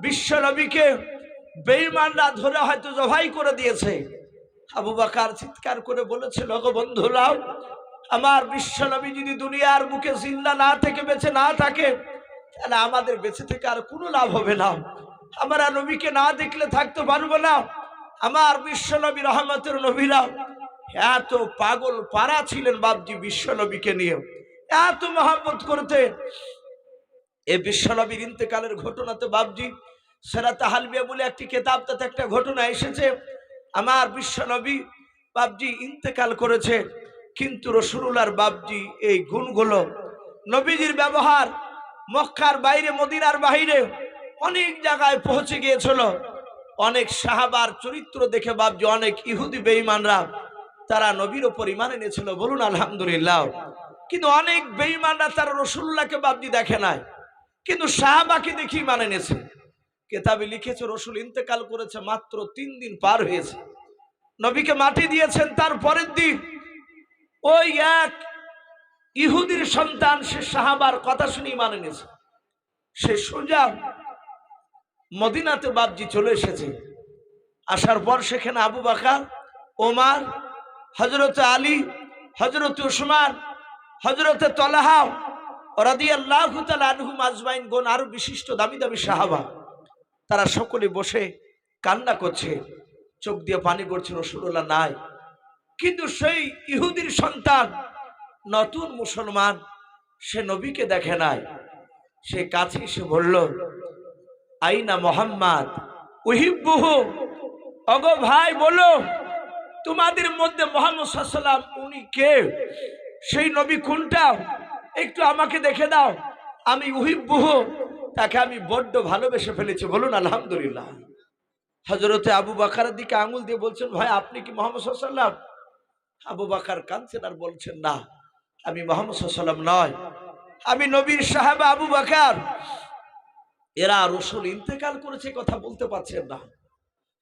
বিশ্ব নবীকে বেঈমানরা ধরে হয়তো জবাই করে দিয়েছে। আবু বকর চিৎকার করে বলেছিল, ওগো বন্ধুরা, আমার বিশ্ব নবী যদি দুনিয়ার বুকে জিন্দা না থেকে বেঁচে না থাকে, তাহলে আমাদের বেঁচে থেকে আর কোনো লাভ হবে না। আমরা নবীকে না দেখলে থাকতে পারবো না। আমার বিশ্ব নবী রহমতের নবীরা এত পাগল পারা ছিলেন বাপজি বিশ্ব নবীকে নিয়ে, এত মহব্বত করতে। এই বিশ্ব নবীর ইন্তেকালের ঘটনাতে বাপজি সিরাতে হালবিয়া বলে একটি কিতাব, তাতে একটা ঘটনা এসেছে। আমার বিশ্ব নবী বাপজি ইন্তেকাল করেছে, কিন্তু রাসূলুল্লাহর বাপজি এই গুণগুলো নবীজির ব্যবহার মক্কার বাইরে মদিনার বাইরে অনেক জায়গায় পৌঁছে গিয়েছিল। অনেক সাহাবার চরিত্র দেখে বাপজি অনেক ইহুদি বেঈমানরা তারা নবীর উপর ঈমান এনেছিল। বলুন আলহামদুলিল্লাহ। কিন্তু অনেক বেঈমানরা তারা রাসূলুল্লাহকে বাপজি দেখে নাই, কিন্তু সাহাবাকে দেখে ঈমান এনেছে। কিতাবে লিখেছে রাসূল ইন্তেকাল করেছে মাত্র 3 দিন পার হয়েছে, নবীকে মাটি দিয়েছেন তার পরের দিন ওই এক ইহুদির সন্তান সে সাহাবার কথা শুনে ঈমান এনেছে। সে সোজা মদিনাতে বাপজি চলে এসেছে। আসার পর সেখানে আবু বকর, ওমর, হযরতে আলী, হযরতে উসমান, হযরতে তালহা রাদিয়াল্লাহু তাআলা আনহুম আজমাইন গুণ আরো বিশিষ্ট দামি দামি সাহাবা, তারা সকলে বসে কান্না করছে, চোখ দিয়ে পানি পড়ছে। রাসূলুল্লাহ নাই। কিন্তু সেই ইহুদির সন্তান নতুন মুসলমান, সে নবীকে দেখে নাই। সে কাছে এসে বলল, আইনা মুহাম্মদ উহিব্বুহু, ওগো ভাই বলো তোমাদের মধ্যে মুহাম্মদ সাল্লাল্লাহু আলাইহি ওয়াসাল্লাম উনি কে? সেই নবী কোনটা? একটু আমাকে দেখে দাও। আমি উহিব্বুহু, তাকে আমি বড্ড ভালোবেসে ফেলেছি। বলুন আলহামদুলিল্লাহ। হযরতে আবু বকরের দিকে আঙুল দিয়ে বলছেন, ভাই আপনি কি মুহাম্মদ সাল্লাল্লাহু আলাইহি ওয়াসাল্লাম? আবু বকর কাঁদছেন আর বলছেন, না আমি মুহাম্মদ সাল্লাল্লাহু আলাইহি ওয়াসাল্লাম নয়, আমি নবীর সাহাবা আবু বকর। এরা রাসূল ইন্তেকাল করেছে কথা বলতে পারছেন না,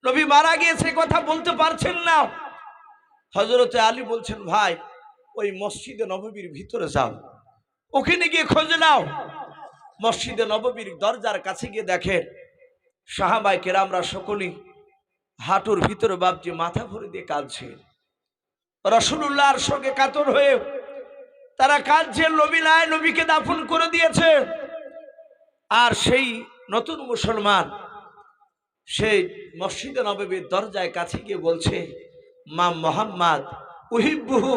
নবী মারা গিয়েছে কথা বলতে পারছেন না। হযরতে আলী বলছেন, ভাই ওই মসজিদে নববীর ভিতরে যাও, ওখানে গিয়ে খোঁজ নাও। মসজিদে নববীর দরজার কাছে গিয়ে দেখেন সাহাবায়ে কেরামরা সকলেই হাঁটুর ভিতরে বাপজি মাথা ভরে দিয়ে কাঁদছে। রাসূলুল্লাহর সঙ্গে কাতর হয়ে তারা কাঁদছে, নবী নাই, নবীকে দাফন করে দিয়েছে। আর সেই নতুন মুসলমান সেই মসজিদে নববীর দরজায় কাছে গিয়ে বলছে, মা মুহাম্মদ উহিব্বুহু,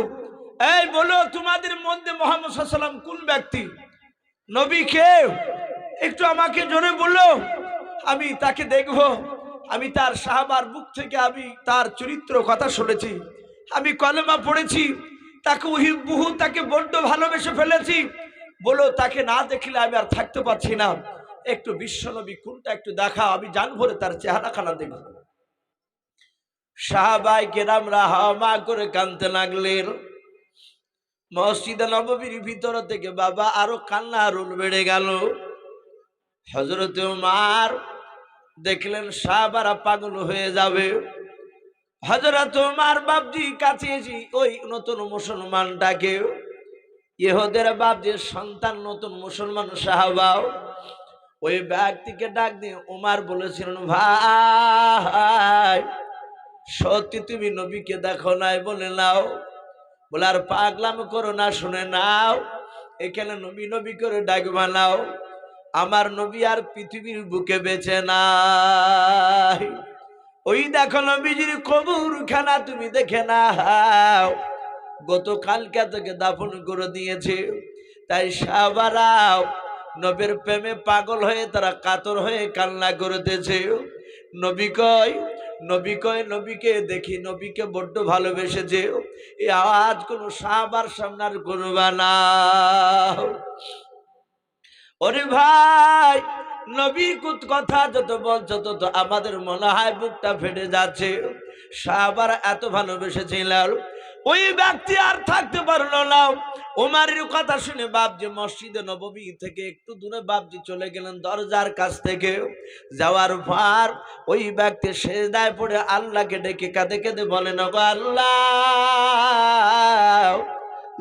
এই বলো তোমাদের মধ্যে মুহাম্মদ সাল্লাল্লাহু আলাইহি ওয়াসাল্লাম কোন ব্যক্তি? নবীকে একটু আমাকে জোরে বললো, আমি তাকে দেখব। আমি তার সাহাবার মুখ থেকে আমি তার চরিত্র কথা শুনেছি, আমি কলেমা পড়েছি, তাকে উহিব্বুহু, তাকে বড্ড ভালোবেসে ফেলেছি। বলো তাকে না দেখলে আমি আর থাকতে পারছি না, একটু বিশ্বনবী কোনটা একটু দেখাও, আমি জান ভরে তার চেহারাখানা দেখব। সাহাবায়ে কেরামরা হাওয়া করে কাঁদতে লাগলেন। মসজিদে নববীর ভিতর থেকে বাবা আরো কান্না রোল বেড়ে গেল। হযরত ওমর দেখলেন সাহাবারা পাগল হয়ে যাবে। হযরত ওমর বাপজি কাছে এসে ওই নতুন মুসলমানটাকে, ইহুদের বাপজির সন্তান নতুন মুসলমান সাহাবা, ওই ব্যক্তিকে ডাক দিয়ে ওমর বলেছিলেন, ভাই সত্যি তুমি নবীকে দেখো নাই? বলে নাও। বলে আর পাগলাম করো না, শুনে নাও, এখানে নবী নবী করে ডাক বানাও, আমার নবী আর পৃথিবীর বুকে বেঁচে নাই। ওই দেখো নবীজির কবরখানা তুমি দেখে নাও, গতকালকে থেকে দাফন করে দিয়েছে। তাই সাহাবারাও নবীর প্রেমে পাগল হয়ে তারা কাতর হয়ে কান্না করতেছে। নবী কয়, নবী কয়, নবীকে দেখি, নবীকে বড্ড ভালোবেসেছে। এই আওয়াজ কোন সাহাবার সামনে আর করবা না। ওরে ভাই, নবীর কথা যত বলছো তত আমাদের মনে হয় বুকটা ফেটে যাচ্ছে। সাহাবারা এত ভালোবেসেছিলেন, ওই ব্যক্তি আর থাকতে পারলো না। ওমরের কথা শুনে বাপজি মসজিদে নববী থেকে একটু দূরে বাপজি চলে গেলেন দরজার কাছ থেকে। যাওয়ার পর ওই ব্যক্তি সেজদায় পড়ে আল্লাহকে ডেকে কাঁদে কেঁদে বলেন, ওগো আল্লাহ,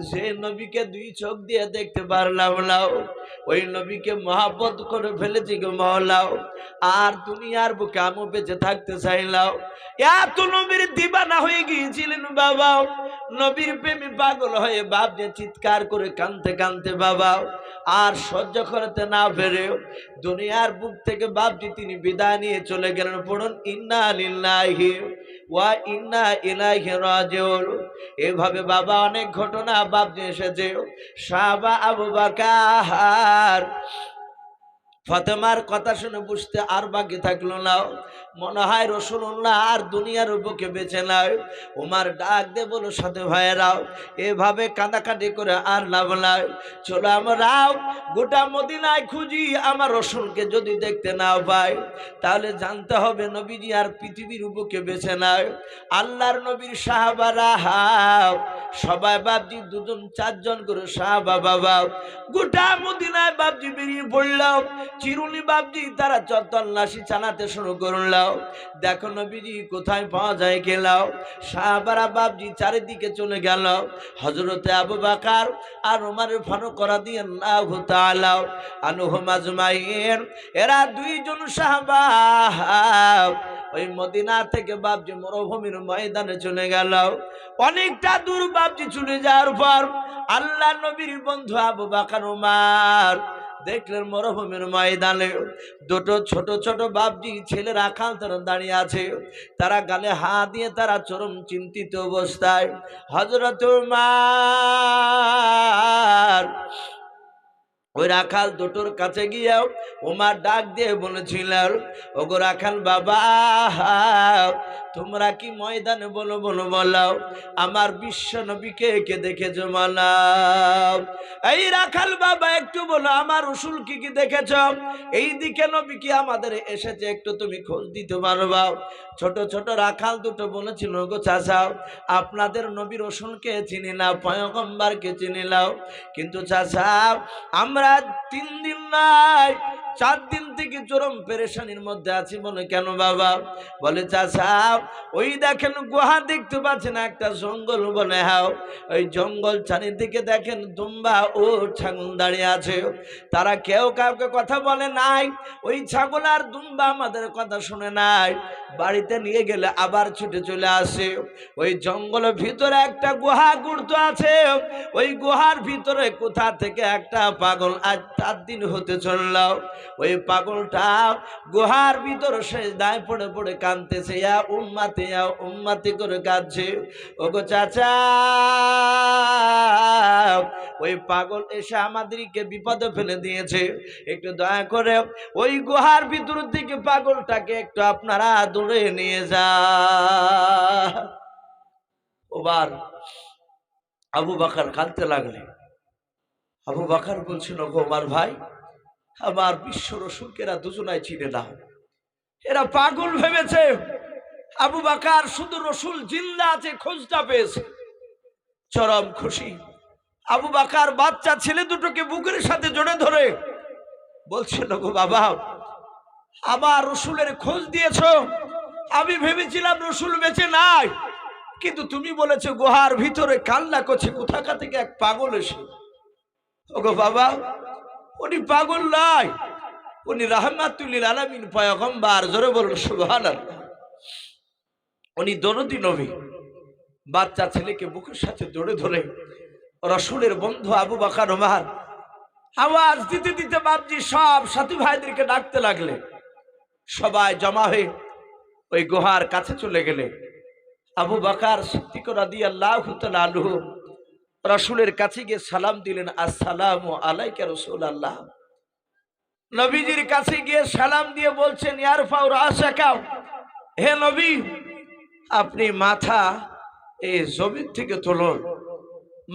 যে নবীকে দুই চোখ দিয়ে দেখতে পারলাম না, ওই নবীকে মহব্বত করে ফেলেছি গো মওলাও, আর দুনিয়ার বুকে আমি বেঁচে থাকতে চাইলাম। এত নবীর দিবানা হয়ে গিয়েছিলেন বাবা, নবীর প্রেমে পাগল হয়ে বাপ যে চিৎকার করে কাঁদতে কাঁদতে বাবা আর সহ্য করতে না পেরে দুনিয়ার বুক থেকে বাপজি তিনি বিদায় নিয়ে চলে গেলেন। পড়ুন ইন্না লিল্লাহি ওয়া ইন্না ইলাইহি রাজিউন। এভাবে বাবা অনেক ঘটনা বাপজি এসেছে। সাহাবা আবু বকর ফাতেমার কথা শুনে বুঝতে আর বাকি থাকলো না, মনে হয় রাসূলুল্লাহ আর দুনিয়ার বুকে বেঁচে নাই। ওমর ডাক দে বলো, সাথে ভাইয়েরাও এভাবে কাঁদাকাটি করে আর লাভ নাই, চলো আমরাও গোটা মদিনায় খুঁজি, আমার রাসূলকে যদি দেখতে না পাই তাহলে জানতে হবে নবীজি আর পৃথিবীর বুকে বেঁচে নাই। আল্লাহর নবীর সাহাবারা সবাই বাপজি দুজন চারজন করে সাহাবা বাবা গোটা মদিনায় বাপজি বেরিয়ে পড়লাম। চিরুনি বাপজি তারা তল্লাশি চালাতে শুরু করলাম, দেখো নবীজি কোথায় পাওয়া যায় গেলাও। সাহাবারা বাপজি চারিদিকে চলে গেল। হযরতে আবু বকর আর ওমর ফারুক রাদিয়াল্লাহু তাআলা আনহুম আজমাইন, এরা দুইজন সাহাবা ওই মদিনা থেকে বাপজি মরুভূমির ময়দানে চলে গেল। অনেকটা দূর বাপজি চলে যাওয়ার পর আল্লাহ নবীর বন্ধু আবু বকর ওমর দেখলেন মরুভূমির ময়দানে দুটো ছোট ছোট বাপজি ছেলে রাখাল তারা দাঁড়িয়ে আছে। তারা গালে হাত দিয়ে তারা চরম চিন্তিত অবস্থায়। হযরত ওমর ওই রাখাল দুটোর কাছে গিয়ে ওমর ডাক দিয়ে বলেছিলেন, ওগো রাখাল বাবা, তোমরা কি ময়দানে বলো বলো বলাও আমার বিশ্ব নবীকে কে দেখেছো মানাও। এই রাখাল বাবা একটু বলো আমার রাসূল কি কি দেখেছ, এই দিকে নবী কি আমাদের এসেছে একটু তুমি খোঁজ দিতে পারবা। ছোট ছোট রাখাল দুটো বলেছিল, গো চাচা আপনাদের নবী রাসূলকে চিনি না, পয়গম্বরকে চিনি নাও, কিন্তু চাচা আমরা 3 দিন নাই 4 দিন থেকে চরম পেরেশানির মধ্যে আছি। বলে কেন বাবা? বলে চাচা ওই দেখেন গুহা দেখতে পাচ্ছেন একটা জঙ্গল, বলে হ্যাঁ ওই জঙ্গল চারিদিকে দেখেন দুম্বা ও ছাগল দাঁড়িয়ে আছে, তারা কেউ কাউকে কথা বলে নাই, ওই ছাগল আর দুম্বা আমাদের কথা শুনে নাই, বাড়িতে নিয়ে গেলে আবার ছুটে চলে আসে। ওই জঙ্গলের ভিতরে একটা গুহা গুড়তো আছে, ওই গুহার ভিতরে কোথা থেকে একটা পাগল আজ 4 দিন হতে চলল, ওই পাগল পাগলটা গুহার ভিতর সেজদায় পড়ে পড়ে কাঁদতেছে, ইয়া উম্মতি করে কাঁদছে। ওগো চাচা, ওই পাগল এসে আমাদেরকে বিপদে ফেলে দিয়েছে, একটু দয়া করে ওই গুহার ভিতর থেকে পাগলটাকে একটু আপনারা দূরে নিয়ে যা। ওবার আবু বকর কাঁদতে লাগলেন। আবু বকর বলছিল, গো ওমর ভাই, আমার বিশ্ব রসুলকে এরা দুজনাই চিনে না, এরা পাগল ভেবেছে আবু বকর শুধু রসুল জিন্দা আছে খোঁজটা পেয়েছে। চরম খুশি। আবু বকর বাচ্চা ছেলে দুটোকে বুকের সাথে জড়ে ধরে বলছিল, গো বাবা, আমার রসুলের খোঁজ দিয়েছ, আমি ভেবেছিলাম রসুল বেঁচে নাই, কিন্তু তুমি বলেছো গুহার ভিতরে কান্না করছে কোথাকা থেকে এক পাগল এসে। ওগো বাবা, উনি পাগল নয়, উনি রাহমাতুল লিল আলামিন পয়গম্বর, জোরে বলুন সুবহানাল্লাহ। উনি দরদি নবী। বাচ্চা ছেলেকে বুকের সাথে জড়ে ধরে রসুলের বন্ধু আবু বকর ওমর আওয়াজ দিতে দিতে বাপজি সব সাথী ভাইদেরকে ডাকতে লাগলে। সবাই জমা হয়ে ওই গুহার কাছে চলে গেলে। আবু বকর সিদ্দিক রাদিয়াল্লাহু তাআলা আনহু রসুলের কাছে গিয়ে সালাম দিলেন, আসসালামু আলাইকা রাসূলুল্লাহ। নবীজির কাছে গিয়ে সালাম দিয়ে বলছেন, ইয়ারফাউ রাসাকা, হে নবী, আপনি মাথা এই জমিন থেকে তুলুন,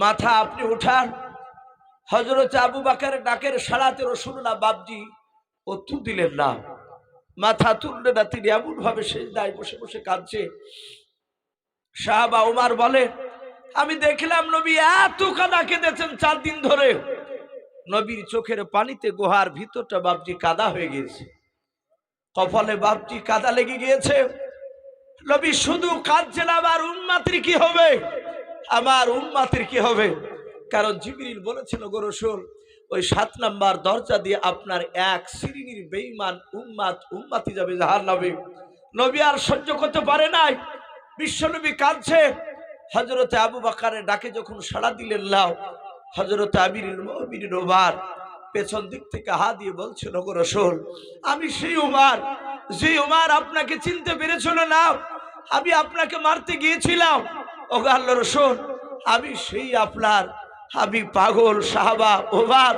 মাথা আপনি উঠান। হযরত আবু বকরের ডাকের সাড়াতে রাসূলুল্লাহ বাপজি উত্তর দিলেন না, মাথা তুললেন না। তিনি এমন ভাবে সেজদায় বসে বসে কাঁদছে। সাহাবা ওমর বলে, আমি দেখলাম নবী এত কাঁদা কেঁদেছেন 4 দিন ধরে, নবীর চোখের পানিতে গুহার ভিতরটা বাপজি কাদা হয়ে গিয়েছে, কপালে বাপজি কাদা লেগে গিয়েছে। নবী শুধু কাঁদছেন, আমার উম্মতের কি হবে, আমার উম্মতের কি হবে। কারণ জিবরিল বলেছিল, গো রাসূল, ওই 7 নাম্বার দরজা দিয়ে আপনার এক শ্রেণীর বেঈমান উম্মতি যাবে জাহান্নামে। নবী আর সহ্য করতে পারে নাই, বিশ্বনবী কাঁদছে। হযরত আবু বকরের ডাকে যখন সাড়া দিলেন না, হযরত আমিরুল মুমিনিন ওমর পেছন দিক থেকে হাত দিয়ে বলছিল, গো রাসূল, আমি সেই ওমর, যে ওমর আপনাকে চিনতে পেরেছিল না, আমি আপনাকে মারতে গিয়েছিলাম। ওগো আল্লাহর রাসূল, আমি সেই আপনার, আমি পাগল সাহাবা ওমর।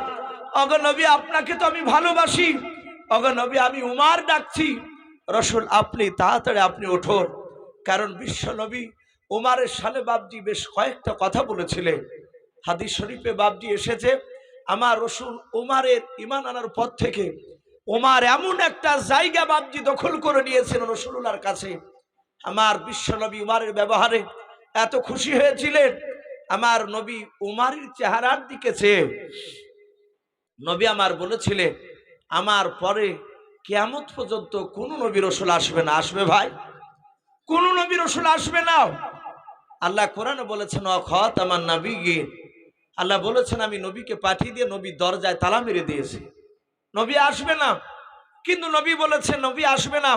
ওগো নবী, আপনাকে তো আমি ভালোবাসি। ওগো নবী, আমি ওমর ডাকছি। রাসূল, আপনি তাড়াতাড়ি আপনি উঠুন। কারণ বিশ্ব নবী ওমরের সালে বাপজি বেশ কয়েকটা কথা বলেছিলেন। হাদিস শরীফে বাপজি এসেছে, আমার রাসূল ওমরের ঈমান আনার পর থেকে ওমর এমন একটা জায়গা বাপজি দখল করে নিয়েছেন রাসূলুল্লাহর কাছে। আমার বিশ্ব নবী ওমরের ব্যবহারে এত খুশি হয়েছিলেন। আমার নবী ওমরের চেহারার দিকে চেয়ে নবী আমার বলেছিলেন, আমার পরে কিয়ামত পর্যন্ত কোন নবী রাসূল আসবে না। আসবে ভাই? কোন নবী রাসূল আসবে না। আল্লাহ কোরআনে বলেছেন, খাতামান নাবিয়্যিন, আল্লাহ বলেছেন আমি নবীকে পাঠিয়ে দিয়ে নবী দরজায় তালা মেরে দিয়েছি, নবী আসবে না। কিন্তু নবী বলেছেন নবী আসবে না,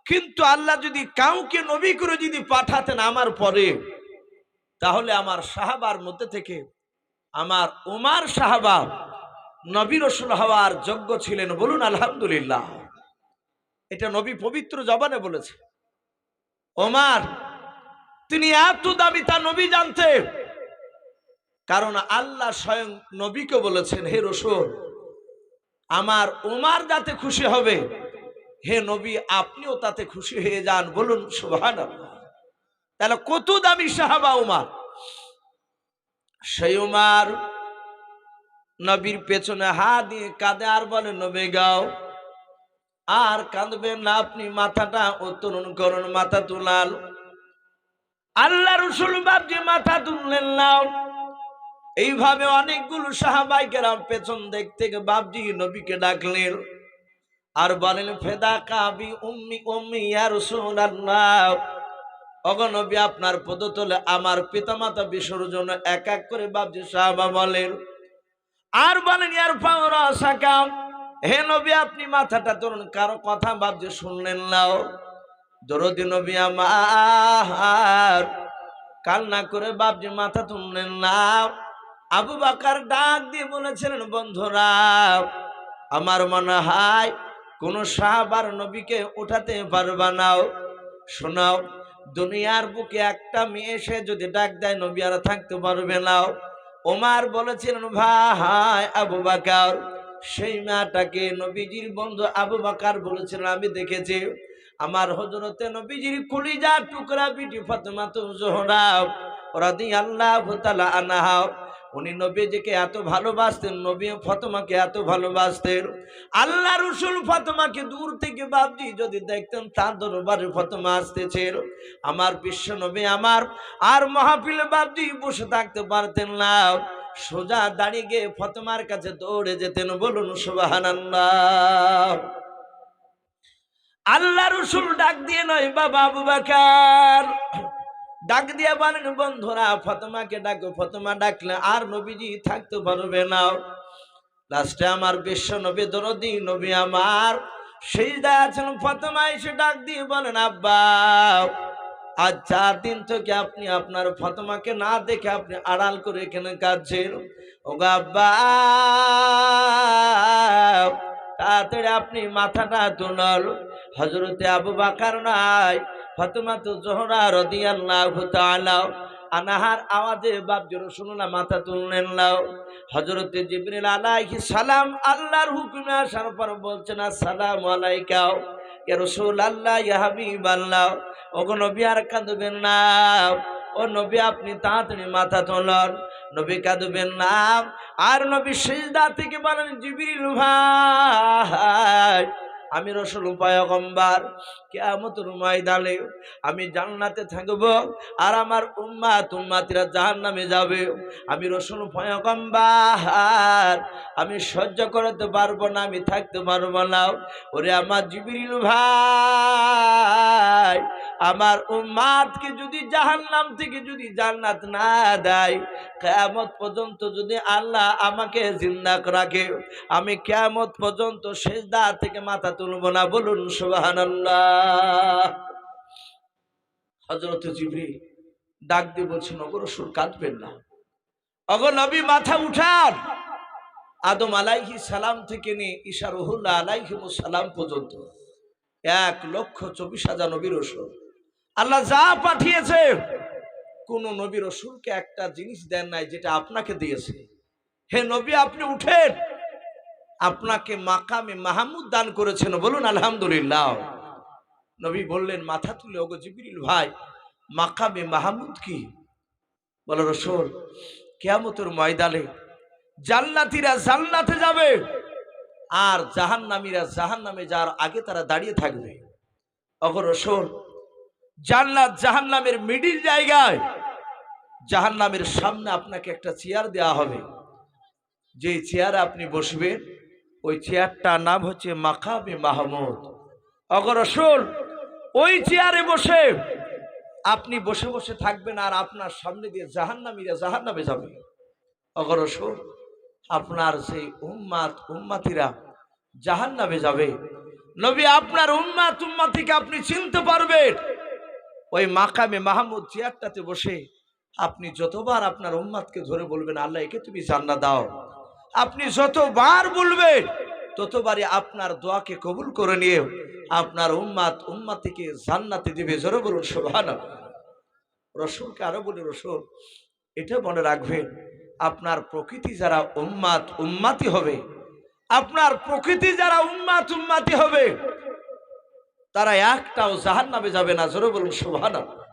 কিন্তু আল্লাহ যদি কাউকে নবী করে যদি পাঠাতেন আমার পরে, তাহলে আমার সাহাবার মধ্যে থেকে আমার ওমর সাহাবা নবী রাসূল হওয়ার যোগ্য ছিলেন। বলুন আলহামদুলিল্লাহ। এটা নবী পবিত্র জবানে বলেছে। ওমর তিনি এত দামি তা নবী জানতে, কারণ আল্লাহ স্বয়ং নবীকে বলেছেন, হে রাসূল, আমার ওমর যাতে খুশি হবে, হে নবী আপনিও তাতে খুশি হয়ে যান। বলুন সুবহানাল্লাহ। তাহলে কত দামি সাহাবা ওমর। সেই ওমর নবীর পেছনে হাত দিয়ে কাঁদে আর বলে, নবী গাও, আর কাঁদবেন না, আপনি মাথাটা উত্তোলন করুন, মাথা তুলাল। আল্লাহ রাসূল বাপজি মাথা তুললেন না। এইভাবে অনেকগুলো সাহাবায়ে কেরাম পেছন দিক থেকে বাপজি নবীকে ডাকলেন আর বলেন, ফেদাকা বি উম্মি উম্মি ইয়া রাসূলুল্লাহ, ওগো নবী আপনার পদতলে আমার পিতামাতা বিসর্জন। এক এক করে বাপজি সাহাবা বলেন আর বলেন, ইয়ার ফাওরা সাকাম, হে নবী আপনি মাথাটা তুলুন। কারো কথা বাপজি শুনলেন না। দরদি নবী আমার কান্না করে বাপজি মাথা তুললেন না। আবু বকর ডাক দিয়ে বলেছিলেন, বন্ধুরা আমার মনে হয় কোন সাহাবার নবীকে উঠাতে পারবা নাও। শোনাও, দুনিয়ার বুকে একটা মেয়ে এসে যদি ডাক দেয় নবী আর থাকতে পারবে না। ওমর বলেছিলেন ভাই আবু বকর, সেই মেয়েটাকে নবীজির বন্ধু আবু বকর বলেছিলেন আমি দেখেছি আমার হযরতে নবীজির কলিজার টুকরা বিটি ফাতেমা জোহরা রাদিয়াল্লাহু তাআলা আনহা, উনি নবীজিকে এত ভালোবাসতেন, নবী ফাতেমাকে এত ভালোবাসতেন। আল্লাহ রাসূল ফাতেমাকে দূর থেকে বাপজি যদি দেখতেন তার দরবারে ফাতেমা আসতেছে, আমার বিশ্ব নবী আমার আর মাহফিলে বাপজি বসে থাকতে পারতেন না, সোজা দাঁড়িয়ে গিয়ে ফাতেমার কাছে দৌড়ে যেতেন। বলুন সুবহানাল্লাহ। আল্লাহ রাসূল ডাক দিয়ে নয় বাবা আবু বকর, ডাক দিয়ে বলেন বন্ধুরা ফাতেমাকে ডাকো। ফাতেমা ডাকলে আর নবীজি থাকতে পারবে না। লাস্টে আমার বিশ্ব নবী দরদি নবী আমার সিজদায় আছেন, ফাতেমা এসে ডাক দিয়ে বলেন আব্বা আজ 4 দিন থেকে আপনি আপনার ফাতেমাকে না দেখে আপনি আড়াল করে এখানে কাঁদছেন। ওগো আব্বা তাড়াতাড়ি আপনি মাথাটা তুলল। হযরতে আবু বকর নাই, ফাতেমা জোহরা রাদিয়াল্লাহু তাআলা আনহার আওয়াজে বাপজি রাসূলুল্লাহ মাথা তুললেন। নাও হযরতে জিবরিল আলাইহিস সালাম আল্লাহর হুকুমে আসার পর বলছেন আসসালামু আলাইকা ইয়া রাসূলুল্লাহ ইয়া হাবিবাল্লাহ। ওগো নবী আর কাঁদবেন না, ও নবী আপনি তাড়াতাড়ি মাথা তোলেন, নবী কাঁদবেন না। আর নবী সিজদা থেকে বলেন জিবরিল ভাই আমি রাসূল পয়গম্বর কিয়ামতের ময়দানে আমি জান্নাতে থাকব আর আমার উম্মতিরা জাহান্নামে যাবে। আমি রাসূল পয়গম্বর আমি সহ্য করতে পারবো না, আমি থাকতে পারবো না। ওরে আমার জিবরিল ভাই আমার উম্মতকে যদি জাহান্নাম থেকে যদি জান্নাত না দেয়, কিয়ামত পর্যন্ত যদি আল্লাহ আমাকে জিন্দা রাখে, আমি কিয়ামত পর্যন্ত সিজদা থেকে মাথা তুলব না। বলুন সুবহানাল্লাহ। হযরত জিবরিল ডাক দিয়ে বলছেন ওগো রাসূল কাঁদবেন না, ওগো নবী মাথা উঠান। আদম আলাইহিস সালাম থেকে নিয়ে ঈসা রুহুল্লাহ আলাইহিস সালাম পর্যন্ত 1,24,000 নবী রাসূল আল্লাহ যা পাঠিয়েছে, কোন নবী রাসূলকে একটা জিনিস দেন নাই যেটা আপনাকে দিয়েছে। হে নবী আপনি উঠেন, আপনাকে মাকামে মাহমুদ দান করেছেন। বলুন আলহামদুলিল্লাহ। নবী বললেন মাথা তুলে ওগো জিবরিল ভাই মাকামে মাহমুদ কি? বলে রাসূল কিয়ামতের ময়দানে জান্নাতীরা জান্নাতে যাবে আর জাহান্নামীরা জাহান্নামে যাওয়ার আগে তারা দাঁড়িয়ে থাকবে। ওগো রাসূল জান্নাত জাহান্নামের মিডিল জায়গায় জাহান্নামের সামনে আপনাকে একটা চেয়ার দেওয়া হবে, যে চেয়ারে আপনি বসবেন ওই চেয়ারটার নাম হচ্ছে মাকামে মাহমুদ। ওগো রাসূল ওই চেয়ারে বসে আপনি বসে বসে থাকবেন আর আপনার সামনে দিয়ে জাহান্নামীরা জাহান্নামে যাবে। ওগো রাসূল আপনার সেই উম্মতিরা জাহান্নামে যাবে। নবী আপনার উম্মতিকে আপনি চিনতে পারবেন ওই মাকামে মাহমুদ চেয়ারটাতে বসে। আপনি যতবার আপনার উম্মতকে ধরে বলবেন আল্লাহ একে তুমি জান্নাত দাও, আপনি যতবার বলবেন ততবারই আপনার দোয়াকে কবুল করে নিয়ে আপনার উম্মতিকে জান্নাতে দিবে। জোরে বলুন সুবহানাল্লাহ। রাসূলকে আরো বলি রাসূল এটা মনে রাখবেন আপনার প্রকৃতি যারা উম্মতি হবে, আপনার প্রকৃতি যারা উম্মতি হবে তারা একটাও জাহান্নামে যাবে না। জোরে বলুন সুবহানাল্লাহ।